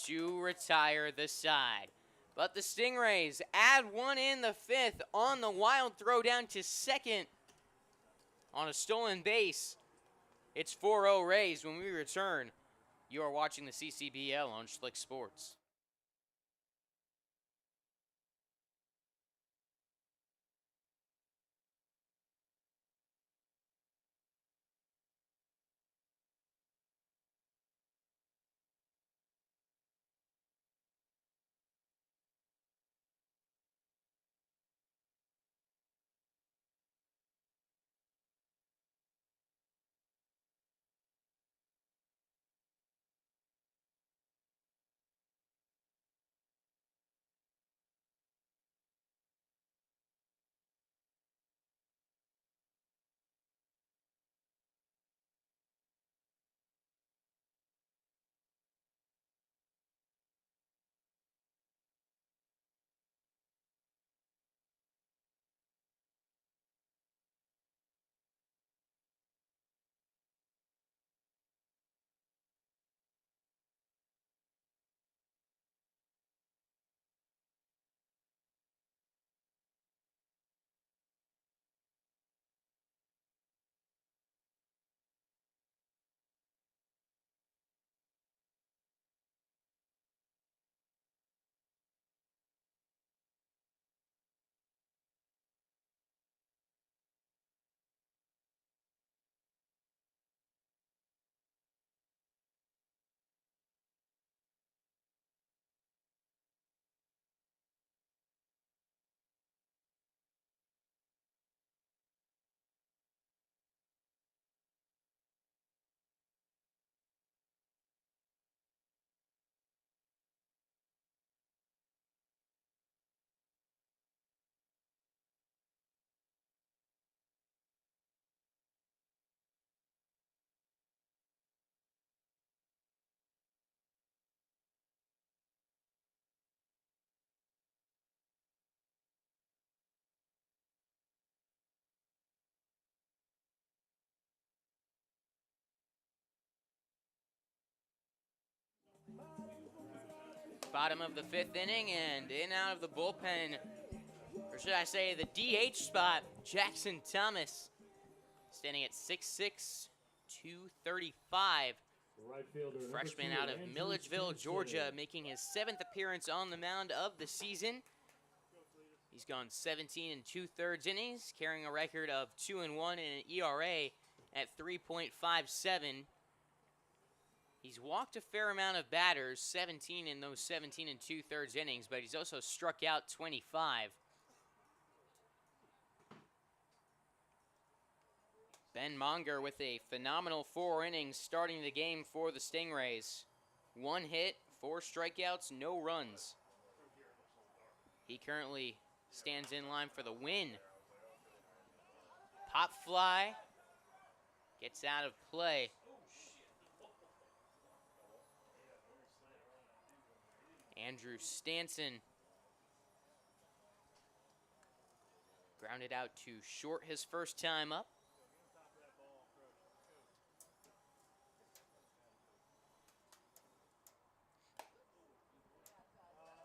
to retire the side. But the Stingrays add 1 in the 5th on the wild throw down to second on a stolen base. It's 4-0 Rays. When we return, you are watching the CCBL on Schlick Sports. Bottom of the 5th inning, and in out of the bullpen, or should I say the DH spot, Jackson Thomas, standing at 6'6", 235. Right fielder, Freshman number 2, out of Andrew Milledgeville, Stanton. Georgia, making his 7th appearance on the mound of the season. He's gone 17 2/3 innings, carrying a record of 2-1 and an ERA at 3.57. He's walked a fair amount of batters, 17 in those 17 2/3 innings, but he's also struck out 25. Ben Monger with a phenomenal 4 innings starting the game for the Stingrays. 1 hit, 4 strikeouts, no runs. He currently stands in line for the win. Pop fly gets out of play. Andrew Stanton grounded out to short his first time up.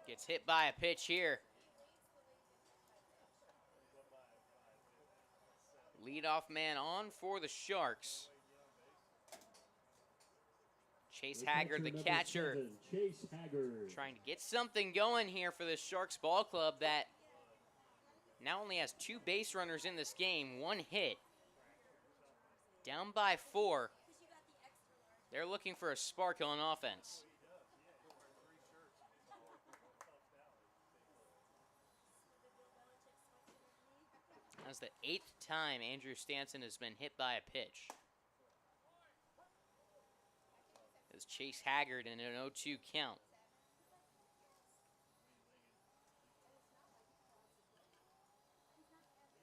Gets hit by a pitch here. Leadoff man on for the Sharks. Chase Haggard, the catcher, 7, Chase Haggard. trying to get something going here for the Sharks ball club that now only has 2 base runners in this game, 1 hit. Down by 4. They're looking for a spark on offense. That's the 8th time Andrew Stanton has been hit by a pitch. As Chase Haggard in an 0-2 count.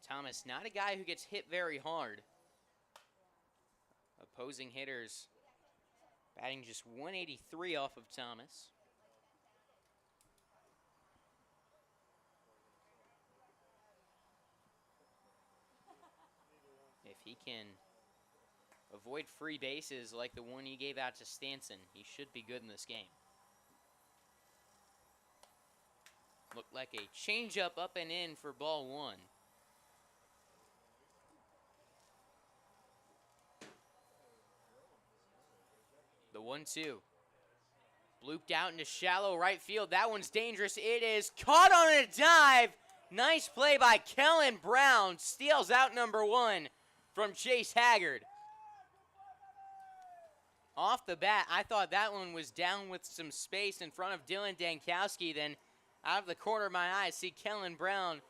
Thomas, not a guy who gets hit very hard. Opposing hitters batting just 183 off of Thomas. If he can avoid free bases like the one he gave out to Stanton, he should be good in this game. Looked like a changeup up and in for ball 1. The 1-2. Blooped out into shallow right field. That one's dangerous. It is caught on a dive. Nice play by Kellen Brown. Steals out number 1 from Chase Haggard. Off the bat, I thought that one was down with some space in front of Dylan Dankowski. Then out of the corner of my eye, I see Kellen Brown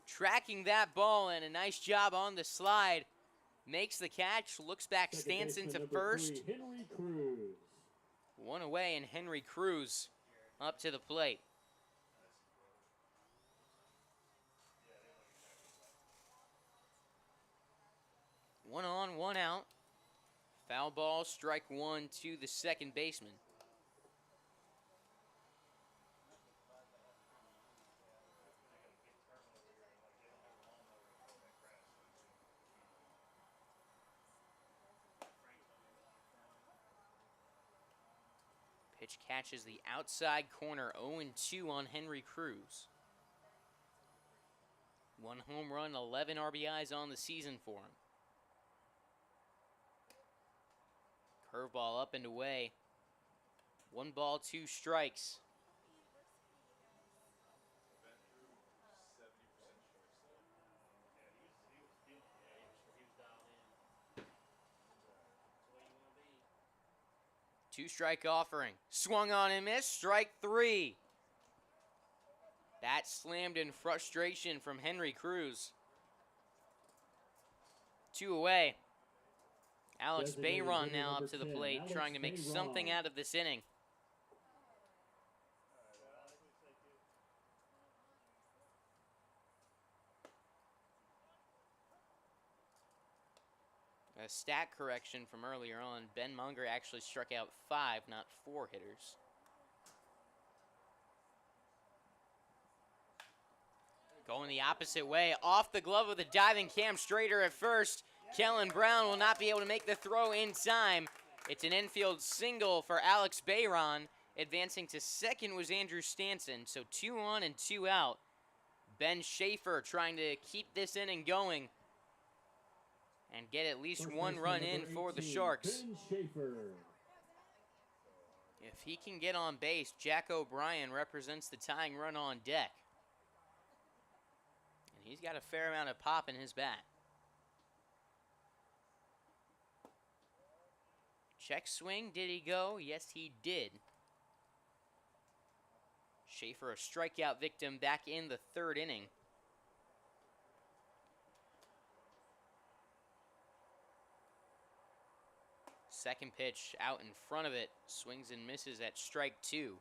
tracking that ball, and a nice job on the slide. Makes the catch, looks back Stanton to first. 3, Henry Cruz. 1 away, and Henry Cruz up to the plate. One on, 1 out. Foul ball, strike 1 to the second baseman. Pitch catches the outside corner, 0-2 on Henry Cruz. 1 home run, 11 RBIs on the season for him. Curveball up and away. 1 ball, 2 strikes. Two-strike offering. Swung on and missed. Strike 3. That slammed in frustration from Henry Cruz. 2 away. Alex Bayron now up to the plate, trying to make something out of this inning. A stat correction from earlier on. Ben Monger actually struck out 5, not 4 hitters. Going the opposite way. Off the glove with a diving Cam Strader at first. Kellen Brown will not be able to make the throw in time. It's an infield single for Alex Bayron, Advancing to second was Andrew Stanson, so 2 on and 2 out. Ben Schaefer trying to keep this inning going and get at least one run in for the Sharks. Ben Schaefer. If he can get on base, Jack O'Brien represents the tying run on deck. And he's got a fair amount of pop in his bat. Check swing, did he go? Yes, he did. Schaefer, a strikeout victim back in the 3rd inning. Second pitch out in front of it. Swings and misses at strike 2.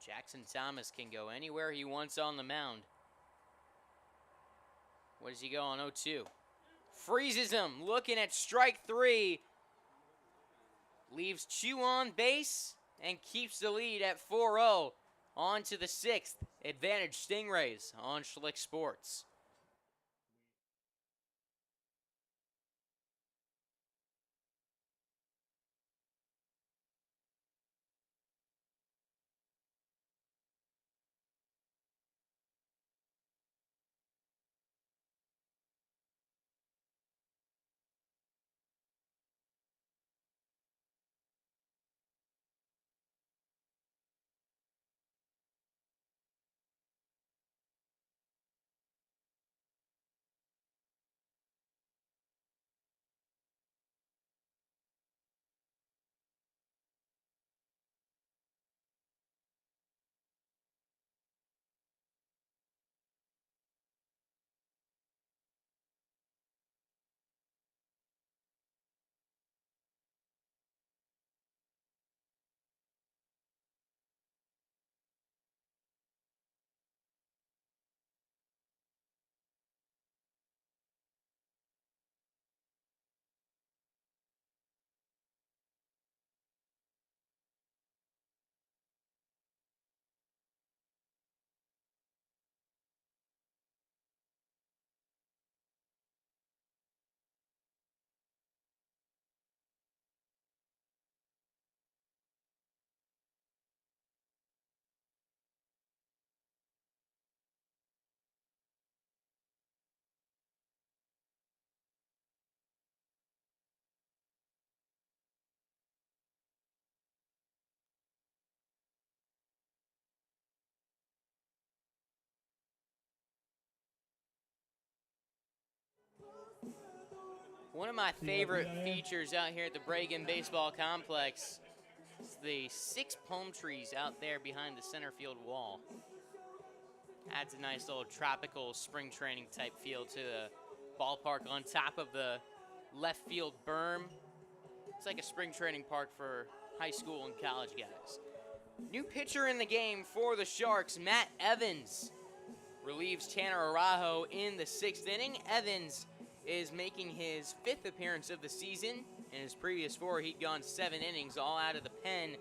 Jackson Thomas can go anywhere he wants on the mound. What does he go on 0-2? Freezes him, looking at strike 3. Leaves Chu on base and keeps the lead at 4-0. On to the 6th. Advantage Stingrays on Schlick Sports. One of my favorite features out here at the Bragan Baseball Complex is the 6 palm trees out there behind the center field wall. Adds a nice little tropical spring training type feel to the ballpark on top of the left field berm. It's like a spring training park for high school and college guys. New pitcher in the game for the Sharks, Matt Evans, relieves Tanner Araujo in the 6th inning. Evans is making his 5th appearance of the season. In his previous 4, he'd gone 7 innings, all out of the pen.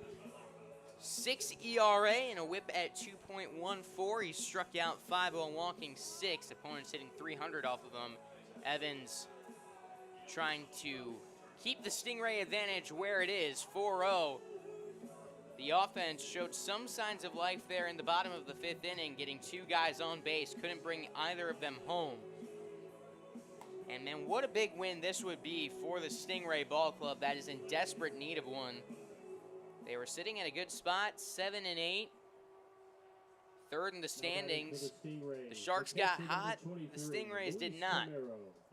6 ERA and a whip at 2.14. He struck out 5 while walking 6. Opponents hitting 300 off of him. Evans trying to keep the Stingray advantage where it is, 4-0. The offense showed some signs of life there in the bottom of the 5th inning, getting 2 guys on base. Couldn't bring either of them home. And man, what a big win this would be for the Stingray Ball Club that is in desperate need of one. They were sitting at a good spot, 7-8. 3rd in the standings. The Sharks got hot. The Stingrays did not.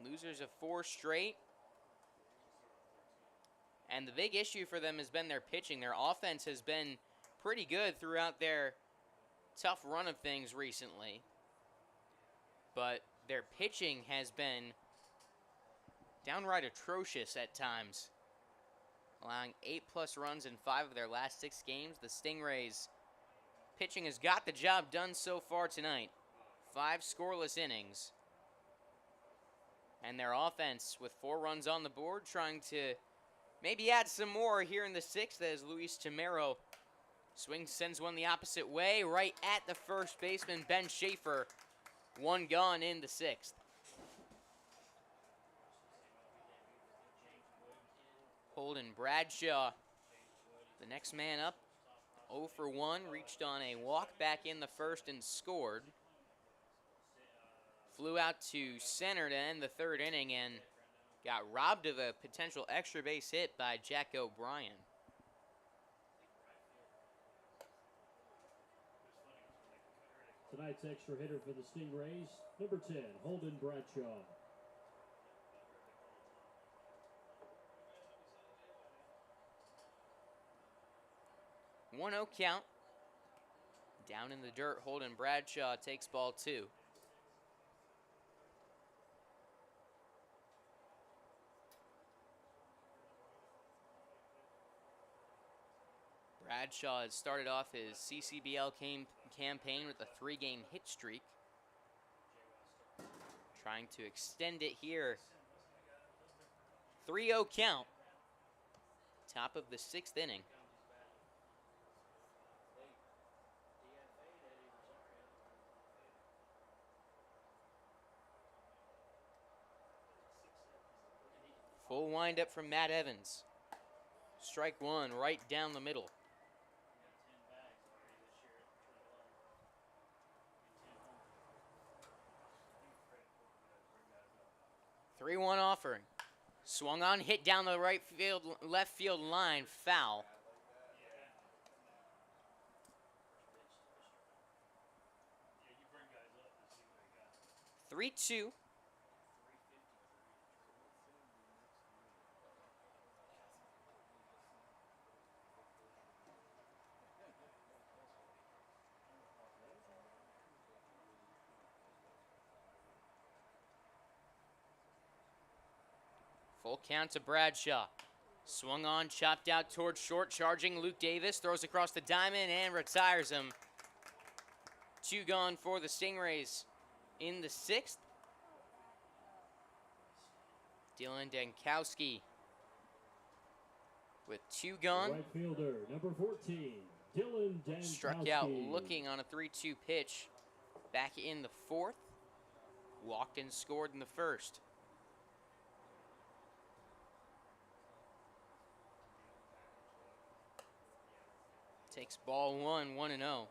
Losers of 4 straight. And the big issue for them has been their pitching. Their offense has been pretty good throughout their tough run of things recently. But their pitching has been downright atrocious at times, allowing 8+ runs in 5 of their last 6 games. The Stingrays pitching has got the job done so far tonight. 5 scoreless innings. And their offense with 4 runs on the board, trying to maybe add some more here in the 6th as Luis Tamero swings, sends one the opposite way, right at the first baseman, Ben Schaefer. 1 gone in the 6th. Holden Bradshaw, the next man up, 0 for 1, reached on a walk back in the first and scored. Flew out to center to end the third inning and got robbed of a potential extra base hit by Jack O'Brien. Tonight's extra hitter for the Stingrays, number 10, Holden Bradshaw. One 0 count. Down in the dirt, Holden Bradshaw takes ball 2. Bradshaw has started off his CCBL campaign with a 3-game hit streak. Trying to extend it here. 3-0 count. Top of the 6th inning. Full windup from Matt Evans. Strike 1 right down the middle. 3-1 offering. Swung on, hit down the left field line, foul. Three 2. Full count to Bradshaw. Swung on, chopped out towards short, charging Luke Davis, throws across the diamond and retires him. 2 gone for the Stingrays in the 6th. Dylan Dankowski with 2 gone. Right fielder, number 14, Dylan Dankowski. Struck out looking on a 3-2 pitch back in the 4th. Walked and scored in the 1st. Takes ball 1, 1-0.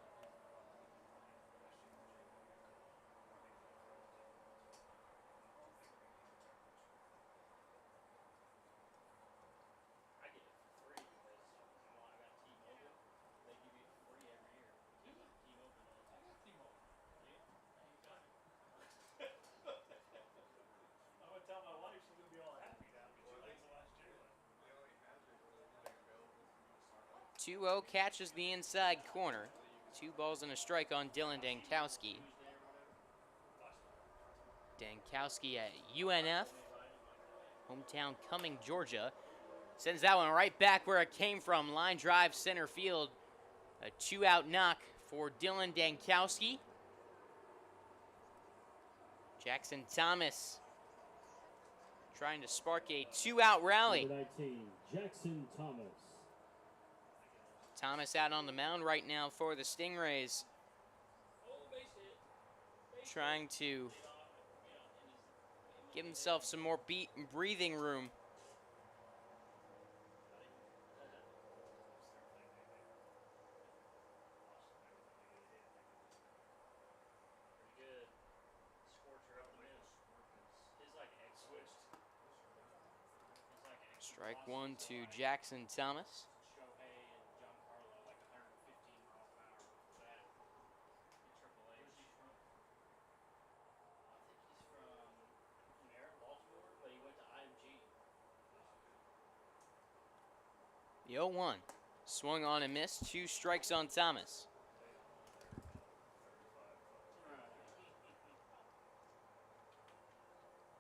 Two 2-0 catches the inside corner. 2 balls and a strike on Dylan Dankowski. Dankowski at UNF, hometown Cumming, Georgia. Sends that one right back where it came from. Line drive center field. A 2-out knock for Dylan Dankowski. Jackson Thomas trying to spark a 2-out rally. Number 19, Jackson Thomas. Thomas out on the mound right now for the Stingrays. Trying to give himself some more breathing room. Strike 1 to Jackson Thomas. The 0-1. Swung on and missed. 2 strikes on Thomas.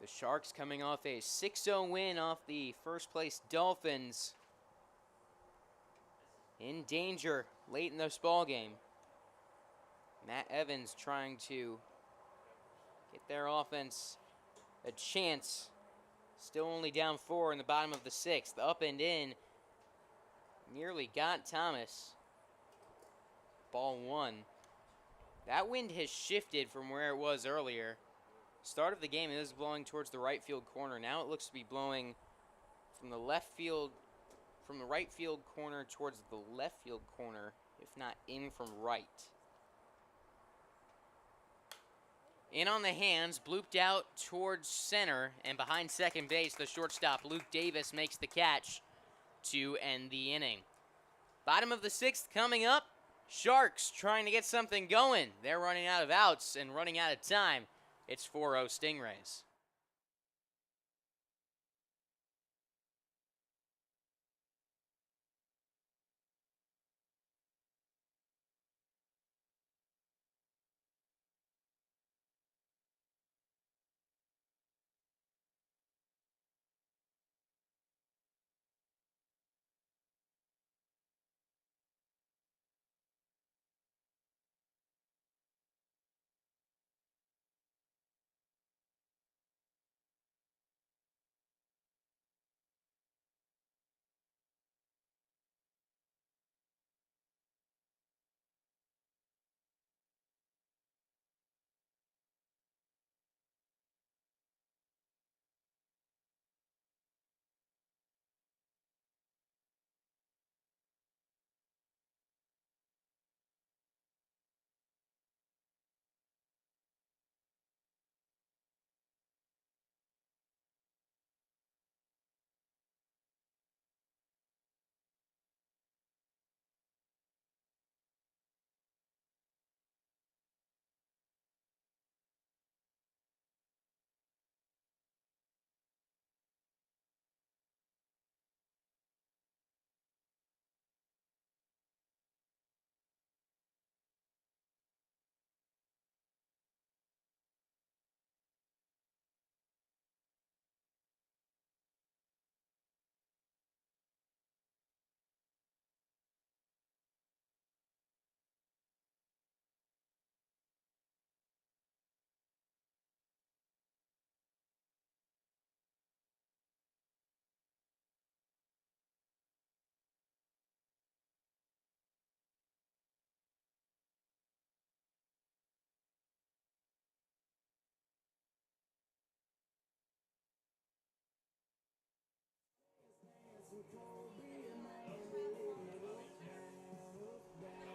The Sharks coming off a 6-0 win off the first place Dolphins. In danger late in this ball game. Matt Evans trying to get their offense a chance. Still only down 4 in the bottom of the 6th. Up and in. Nearly got Thomas. Ball 1. That wind has shifted from where it was earlier. Start of the game, it was blowing towards the right field corner. Now it looks to be blowing from the left field from the right field corner towards the left field corner, if not in from right. In on the hands, blooped out towards center, and behind second base, the shortstop, Luke Davis, makes the catch to end the inning. Bottom of the sixth coming up. Sharks trying to get something going. They're running out of outs and running out of time. It's 4-0 Stingrays.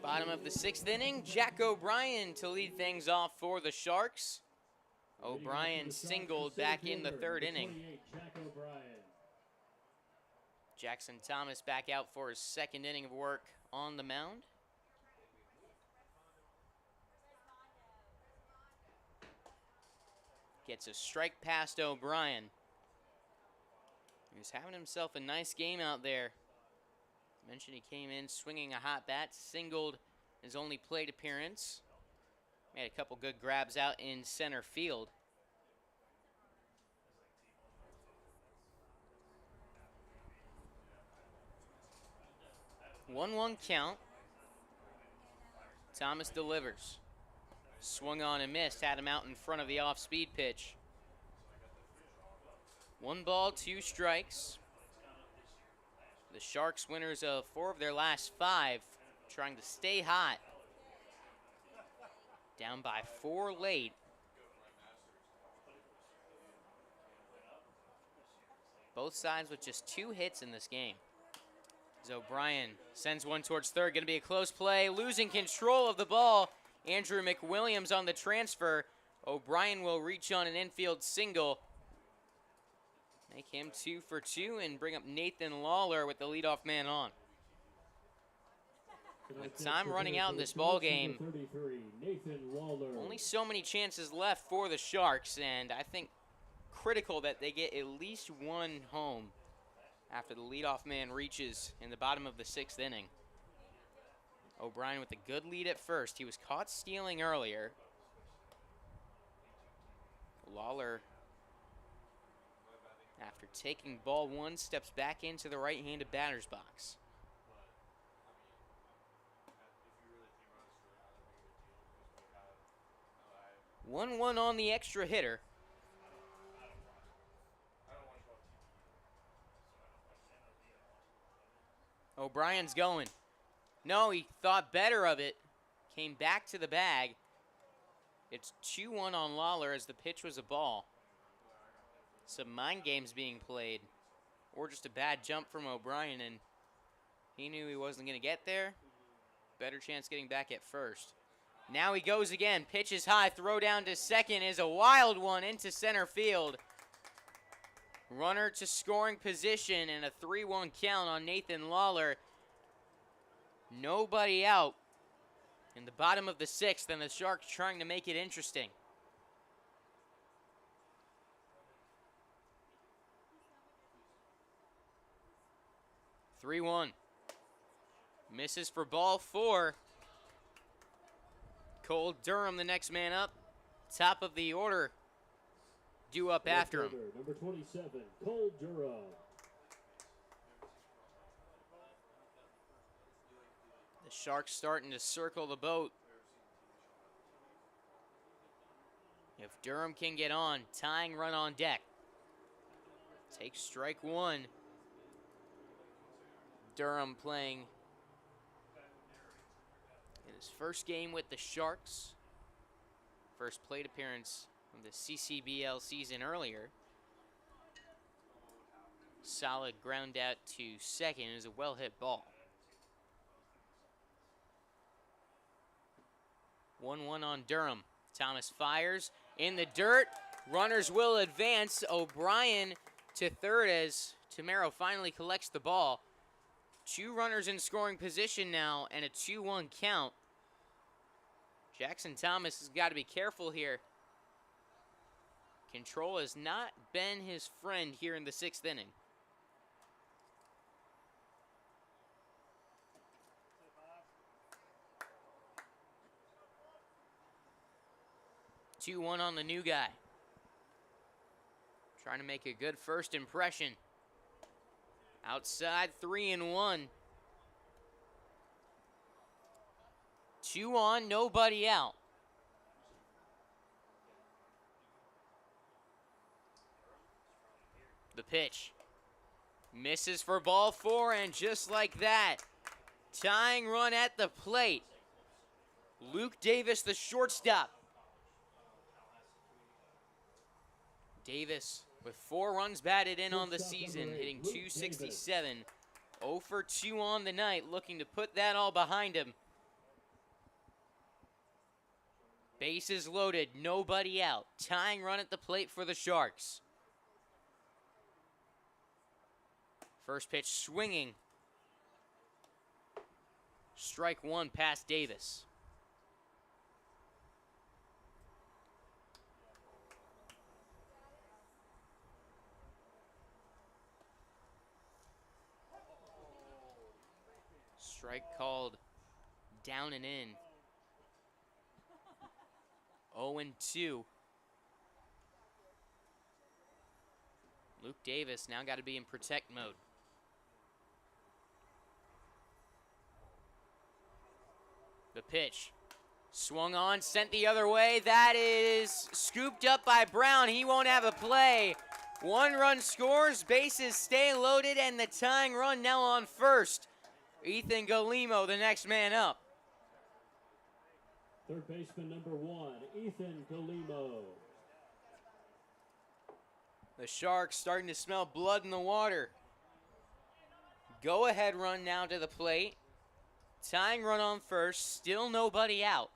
Bottom of the sixth inning, Jack O'Brien to lead things off for the Sharks. O'Brien singled back in the third inning. Jackson Thomas back out for his second inning of work on the mound. Gets a strike past O'Brien. He's having himself a nice game out there. Mentioned he came in swinging a hot bat, singled his only plate appearance. Made a couple good grabs out in center field. 1-1 count. Thomas delivers. Swung on and missed, had him out in front of the off-speed pitch. 1 ball, 2 strikes. The Sharks winners of 4 of their last 5, trying to stay hot. Down by 4 late. Both sides with just 2 hits in this game. As O'Brien sends one towards third, going to be a close play, losing control of the ball. Andrew McWilliams on the transfer. O'Brien will reach on an infield single. Make him 2 for 2 and bring up Nathan Lawler with the leadoff man on. With time running out in this ball game, only so many chances left for the Sharks, and I think critical that they get at least 1 home after the leadoff man reaches in the bottom of the 6th inning. O'Brien with a good lead at first. He was caught stealing earlier. Lawler, after taking ball 1, steps back into the right-handed batter's box. 1-1 on the extra hitter. O'Brien's going. No, he thought better of it. Came back to the bag. It's 2-1 on Lawler as the pitch was a ball. Some mind games being played. Or just a bad jump from O'Brien, and He knew he wasn't going to get there. Better chance getting back at first. Now he goes again. Pitches high. Throw down to second is a wild one into center field. Runner to scoring position and a 3-1 count on Nathan Lawler. Nobody out in the bottom of the 6th, and the Sharks trying to make it interesting. (3-1). Misses for ball 4. Cole Durham, the next man up. Top of the order. Due up after him. Number 27, Cole Durham. The Sharks starting to circle the boat. If Durham can get on, tying run on deck. Takes strike 1. Durham playing in his first game with the Sharks. First plate appearance of the CCBL season earlier. Solid ground out to second is a well-hit ball. 1-1 on Durham. Thomas fires in the dirt. Runners will advance. O'Brien to third as Tamero finally collects the ball. 2 runners in scoring position now and a 2-1 count. Jackson Thomas has got to be careful here. Control has not been his friend here in the 6th inning. (2-1) on the new guy. Trying to make a good first impression. Outside 3-1. 2 on, nobody out. The pitch. Misses for ball 4, and just like that, tying run at the plate. Luke Davis, the shortstop. Davis with 4 runs batted in on the season, hitting .267. 0 for 2 on the night, looking to put that all behind him. Bases loaded, nobody out. Tying run at the plate for the Sharks. First pitch swinging. Strike 1 past Davis. Strike called down and in. 0-2. Luke Davis now got to be in protect mode. The pitch. Swung on, sent the other way. That is scooped up by Brown. He won't have a play. 1 run scores, bases stay loaded, and the tying run now on first. Ethan Galimo, the next man up. Third baseman number 1, Ethan Galimo. The Sharks starting to smell blood in the water. Go ahead run now to the plate. Tying run on first, still nobody out.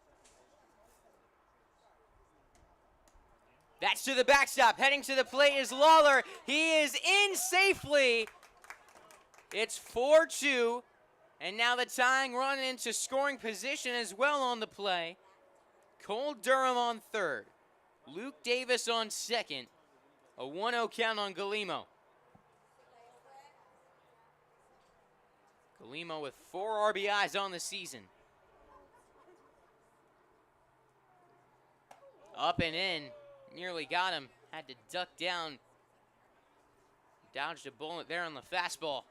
That's to the backstop. Heading to the plate is Lawler. He is in safely. It's 4-2. And now the tying run into scoring position as well on the play. Cole Durham on third. Luke Davis on second. A 1-0 count on Galimo. Galimo with 4 RBIs on the season. Up and in. Nearly got him. Had to duck down. Dodged a bullet there on the fastball.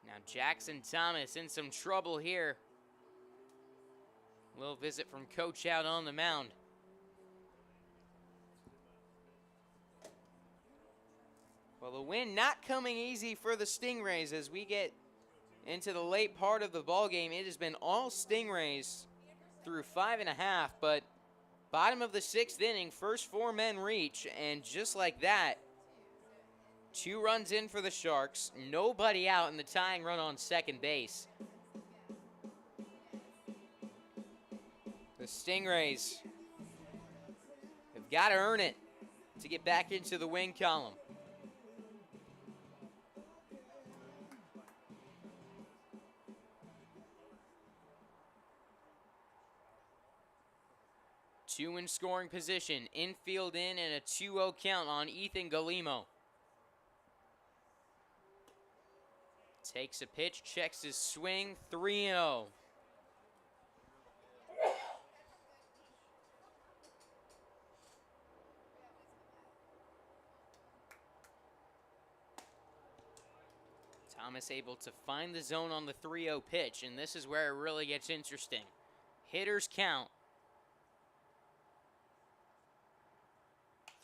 Now Jackson Thomas in some trouble here. A little visit from Coach out on the mound. Well, the win not coming easy for the Stingrays as we get into the late part of the ballgame. It has been all Stingrays through 5.5, but bottom of the 6th inning, first 4 men reach, and just like that, 2 runs in for the Sharks. Nobody out in the tying run on second base. The Stingrays have got to earn it to get back into the win column. Two in scoring position, infield in, and a 2-0 count on Ethan Galimo. Takes a pitch, checks his swing, 3-0. Thomas able to find the zone on the 3-0 pitch, and this is where it really gets interesting. Hitters count.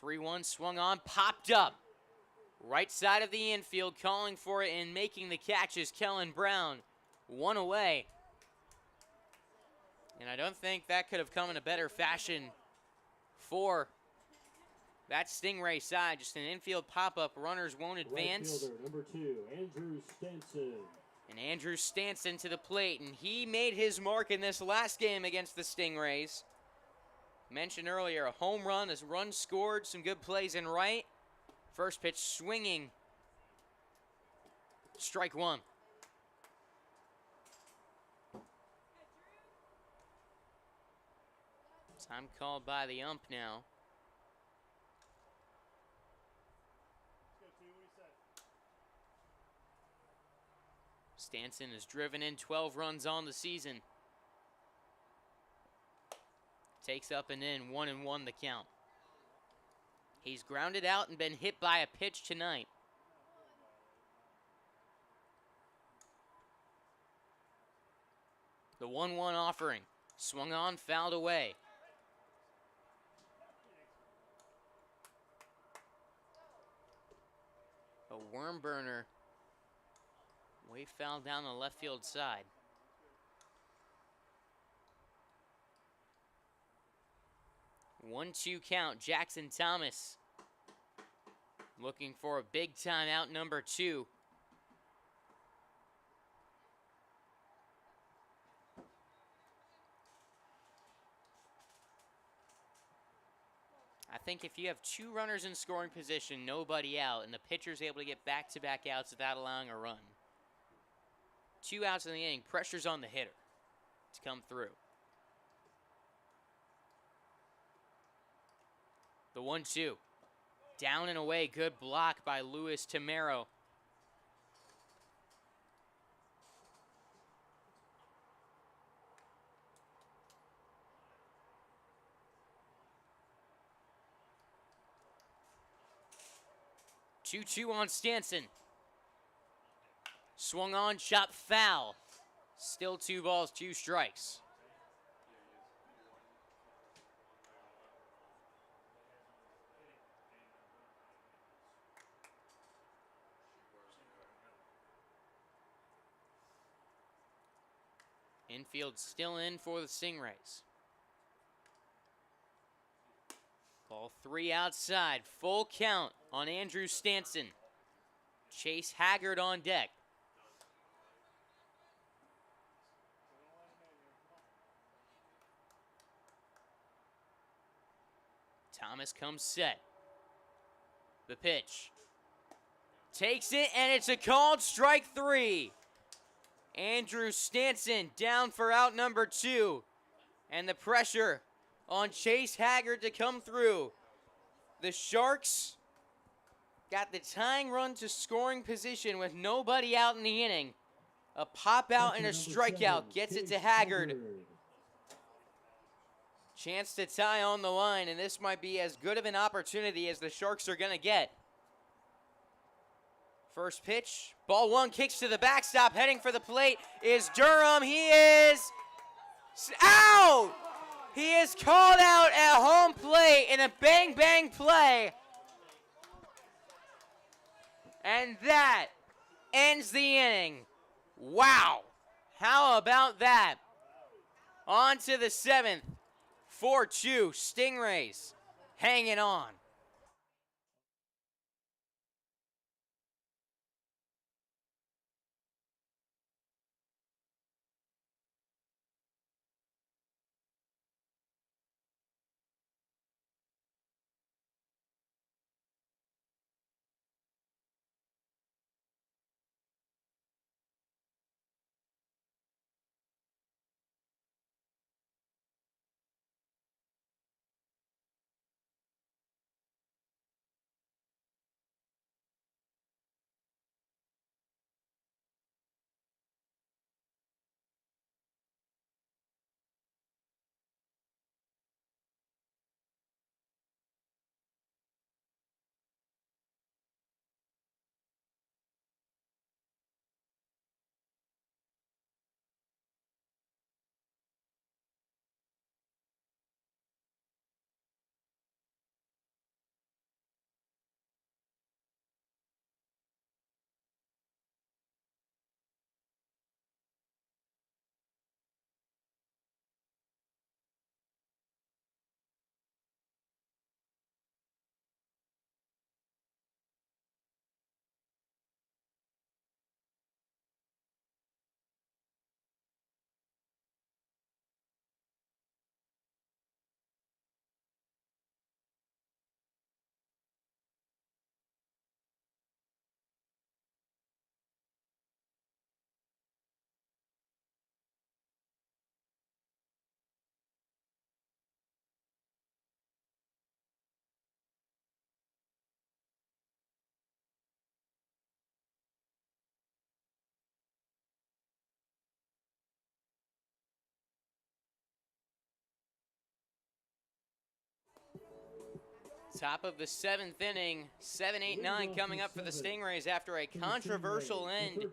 3-1 swung on, popped up. Right side of the infield, calling for it and making the catch is Kellen Brown. 1 away. And I don't think that could have come in a better fashion for that Stingray side. Just an infield pop-up, runners won't advance. Right fielder, number 2, Andrew Stanson. And Andrew Stanson to the plate, and he made his mark in this last game against the Stingrays. Mentioned earlier, a home run, a run scored, some good plays in right. First pitch swinging. Strike 1. Time called by the ump now. Stanson has driven in 12 runs on the season. Takes up and in, 1-1 the count. He's grounded out and been hit by a pitch tonight. The 1-1 offering. Swung on, fouled away. A worm burner. Way foul down the left field side. One-two count, Jackson Thomas looking for a big time out, number 2. I think if you have 2 runners in scoring position, nobody out, and the pitcher's able to get back-to-back outs without allowing a run. 2 outs in the inning, pressure's on the hitter to come through. The 1-2. Down and away. Good block by Luis Tamero. Two-two on Stanson. Swung on, shot foul. Still 2 balls, 2 strikes. Infield still in for the Stingrays. Ball 3 outside. Full count on Andrew Stanson. Chase Haggard on deck. Thomas comes set. The pitch. Takes it, and it's a called strike 3. Andrew Stanson down for out number 2. And the pressure on Chase Haggard to come through. The Sharks got the tying run to scoring position with nobody out in the inning. A pop out and a strikeout gets it to Haggard. Chance to tie on the line, and this might be as good of an opportunity as the Sharks are going to get. First pitch, ball 1, kicks to the backstop, heading for the plate is Durham. He is out! He is called out at home plate in a bang-bang play. And that ends the inning. Wow. How about that? On to the 7th. 4-2 Stingrays hanging on. Top of the 7th inning, 7-8-9 coming up for the Stingrays after a controversial end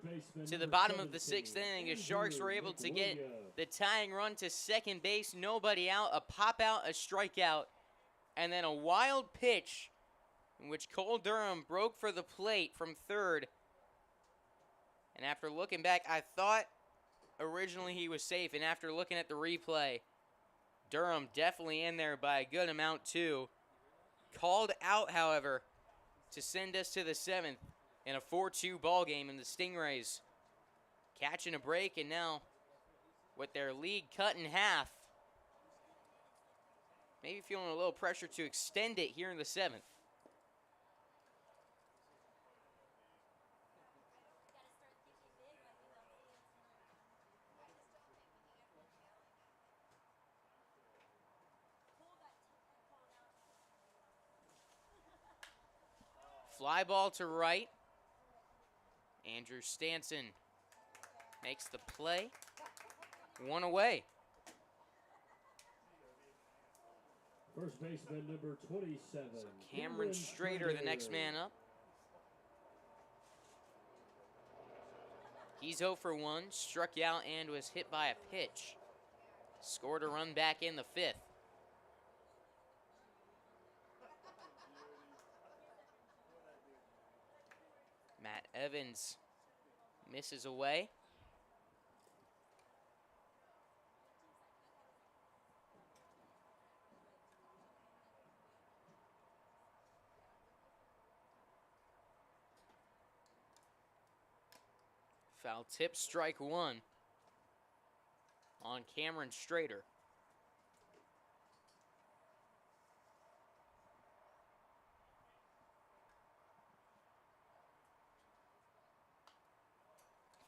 to the bottom of the 6th inning. The Sharks were able to get the tying run to second base, nobody out, a pop out, a strikeout, and then a wild pitch in which Cole Durham broke for the plate from third. And after looking back, I thought originally he was safe, and after looking at the replay, Durham definitely in there by a good amount too. Called out, however, to send us to the 7th in a 4-2 ball game, and the Stingrays catching a break, and now with their lead cut in half, maybe feeling a little pressure to extend it here in the 7th. Fly ball to right. Andrew Stanson makes the play. One away. First baseman number 27. So Cameron Strader, the next man up. He's 0 for 1, struck out and was hit by a pitch. Scored a run back in the 5th. Matt Evans misses away. Foul tip, strike one on Cameron Strader.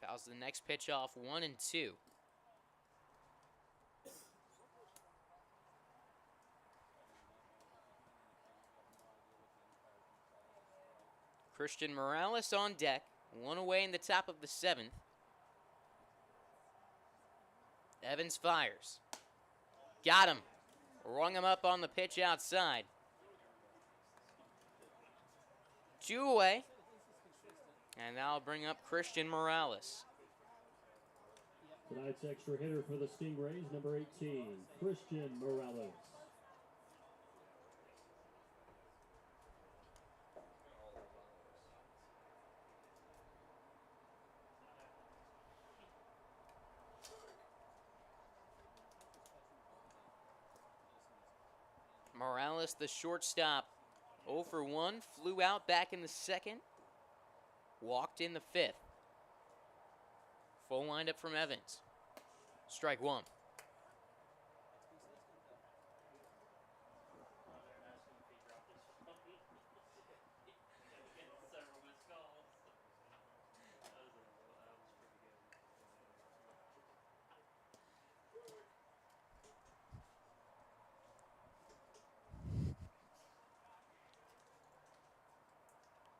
Fouls the next pitch off, 1-2. Christian Morales on deck, one away in the top of the 7th. Evans fires. Got him. Rung him up on the pitch outside. 2 away. And that'll bring up Christian Morales. Tonight's extra hitter for the Stingrays, number 18, Christian Morales. Morales, the shortstop, 0 for 1, flew out back in the 2nd, walked in the 5th. Full windup from Evans. Strike one.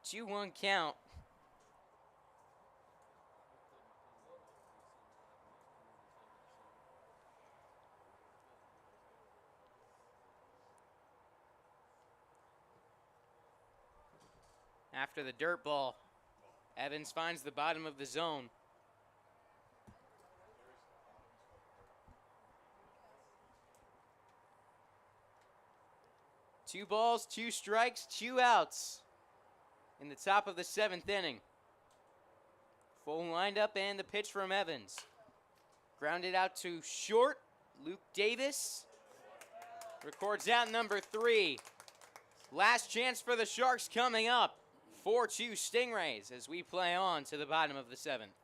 Two-one count. After the dirt ball, Evans finds the bottom of the zone. Two balls, 2 strikes, 2 outs in the top of the 7th inning. Full windup and the pitch from Evans. Grounded out to short. Luke Davis records out number 3. Last chance for the Sharks coming up. 4-2 Stingrays as we play on to the bottom of the 7th.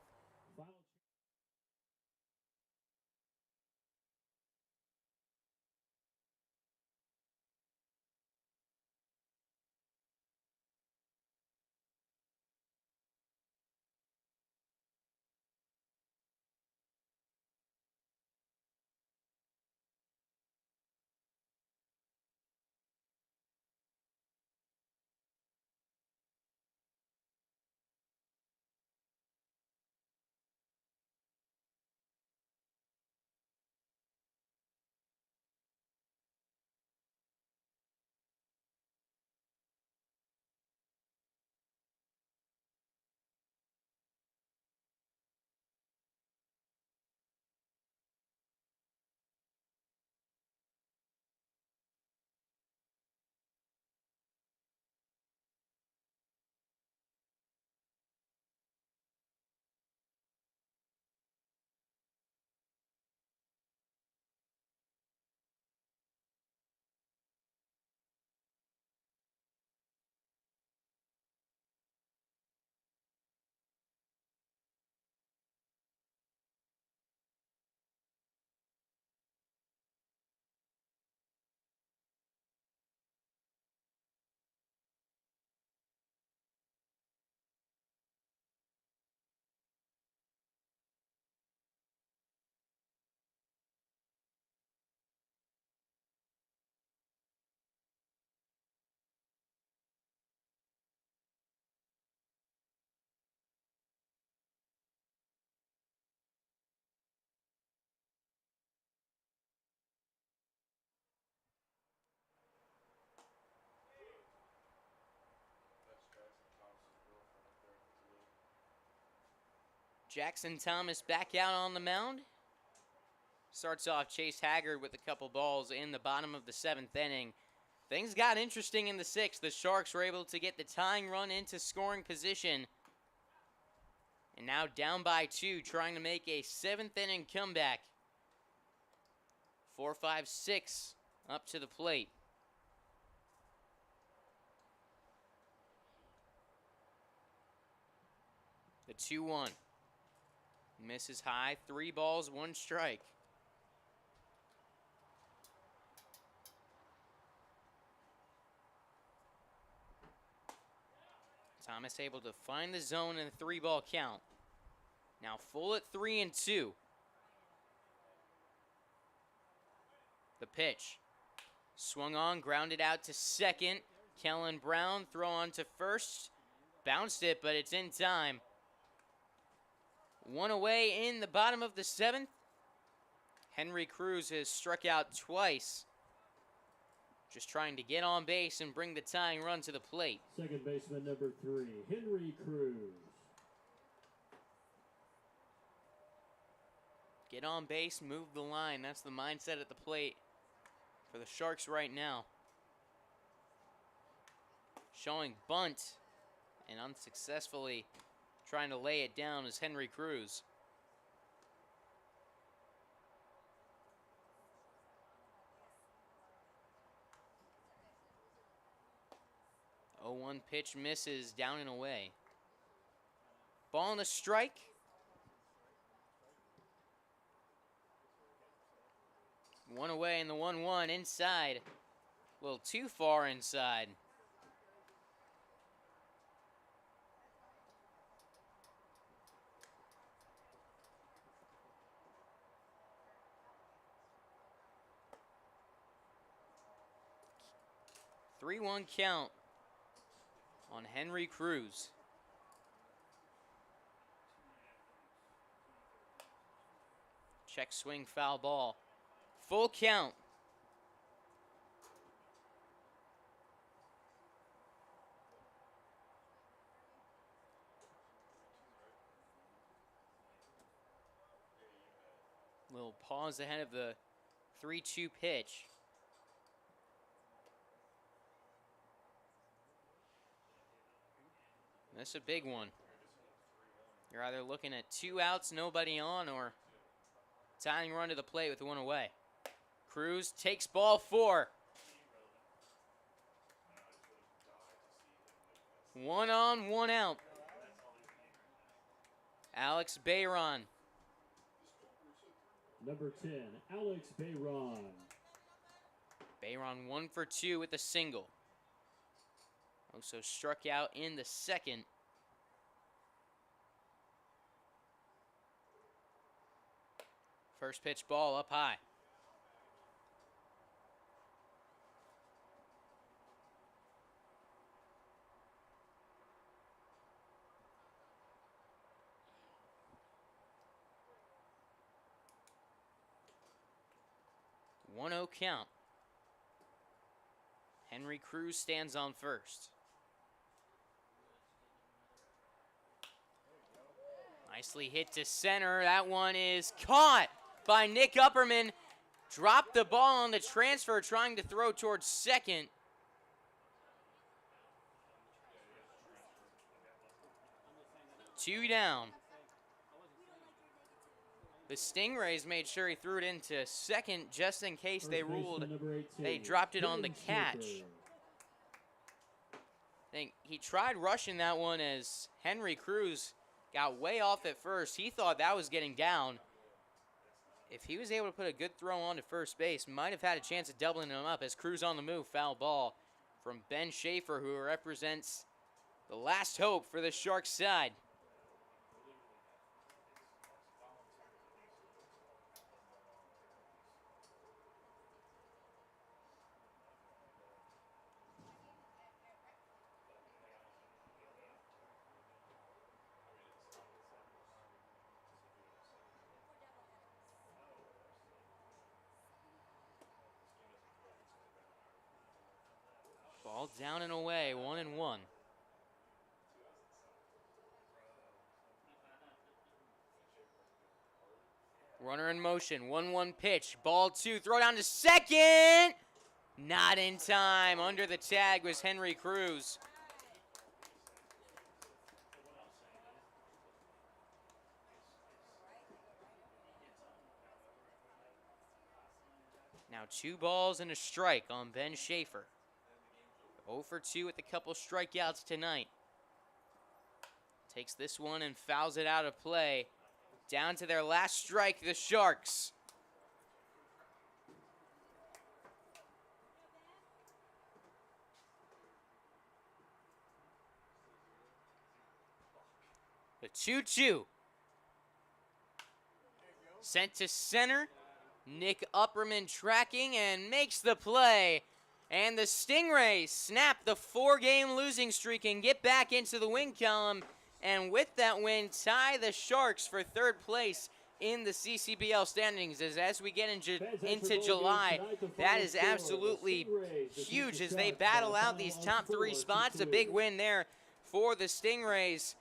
Jackson Thomas back out on the mound. Starts off Chase Haggard with a couple balls in the bottom of the 7th inning. Things got interesting in the 6th. The Sharks were able to get the tying run into scoring position. And now down by 2, trying to make a 7th inning comeback. 4-5-6 up to the plate. The 2-1. Misses high. 3 balls, 1 strike. Thomas able to find the zone in a 3-ball count. Now full at 3-2. The pitch. Swung on, grounded out to second. Kellen Brown throw on to first. Bounced it, but it's in time. 1 away in the bottom of the 7th. Henry Cruz has struck out twice. Just trying to get on base and bring the tying run to the plate. Second baseman number 3, Henry Cruz. Get on base, move the line. That's the mindset at the plate for the Sharks right now. Showing bunt and unsuccessfully trying to lay it down is Henry Cruz. 0-1 pitch misses, down and away. Ball and a strike. One away in the 1-1 inside. A little too far inside. Three-one count on Henry Cruz. Check swing, foul ball. Full count. Little pause ahead of the 3-2 pitch. That's a big one. You're either looking at 2 outs, nobody on, or tying run to the plate with 1 away. Cruz takes ball 4. 1 on, 1 out. Alex Bayron. Number 10, Alex Bayron. Bayron 1 for 2 with a single. Also struck out in the 2nd. First pitch ball up high. One 0 count. Henry Cruz stands on first. Nicely hit to center. That one is caught by Nick Upperman. Dropped the ball on the transfer, trying to throw towards second. Two down. The Stingrays made sure he threw it into second just in case they ruled they dropped it on the catch. I think he tried rushing that one as Henry Cruz got way off at first. He thought that was getting down. If he was able to put a good throw on to first base, might have had a chance of doubling him up as Cruz on the move. Foul ball from Ben Schaefer, who represents the last hope for the Sharks side. Ball down and away, 1-1. Runner in motion, 1-1 pitch, ball 2, throw down to second. Not in time. Under the tag was Henry Cruz. Now 2 balls and a strike on Ben Schaefer. 0 for 2 with a couple strikeouts tonight. Takes this one and fouls it out of play. Down to their last strike, the Sharks. The 2-2. Sent to center. Nick Upperman tracking and makes the play. And the Stingrays snap the 4-game losing streak and get back into the win column. And with that win, tie the Sharks for 3rd place in the CCBL standings. As we get into July, that is absolutely huge as they battle out these top 3 spots. A big win there for the Stingrays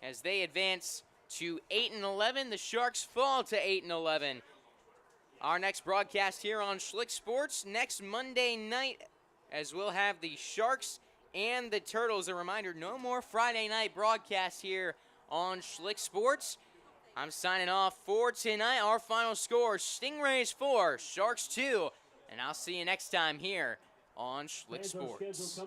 as they advance to 8-11. The Sharks fall to 8-11. Our next broadcast here on Schlick Sports next Monday night, as we'll have the Sharks and the Turtles. A reminder, no more Friday night broadcasts here on Schlick Sports. I'm signing off for tonight. Our final score, Stingrays 4, Sharks 2. And I'll see you next time here on Schlick Sports.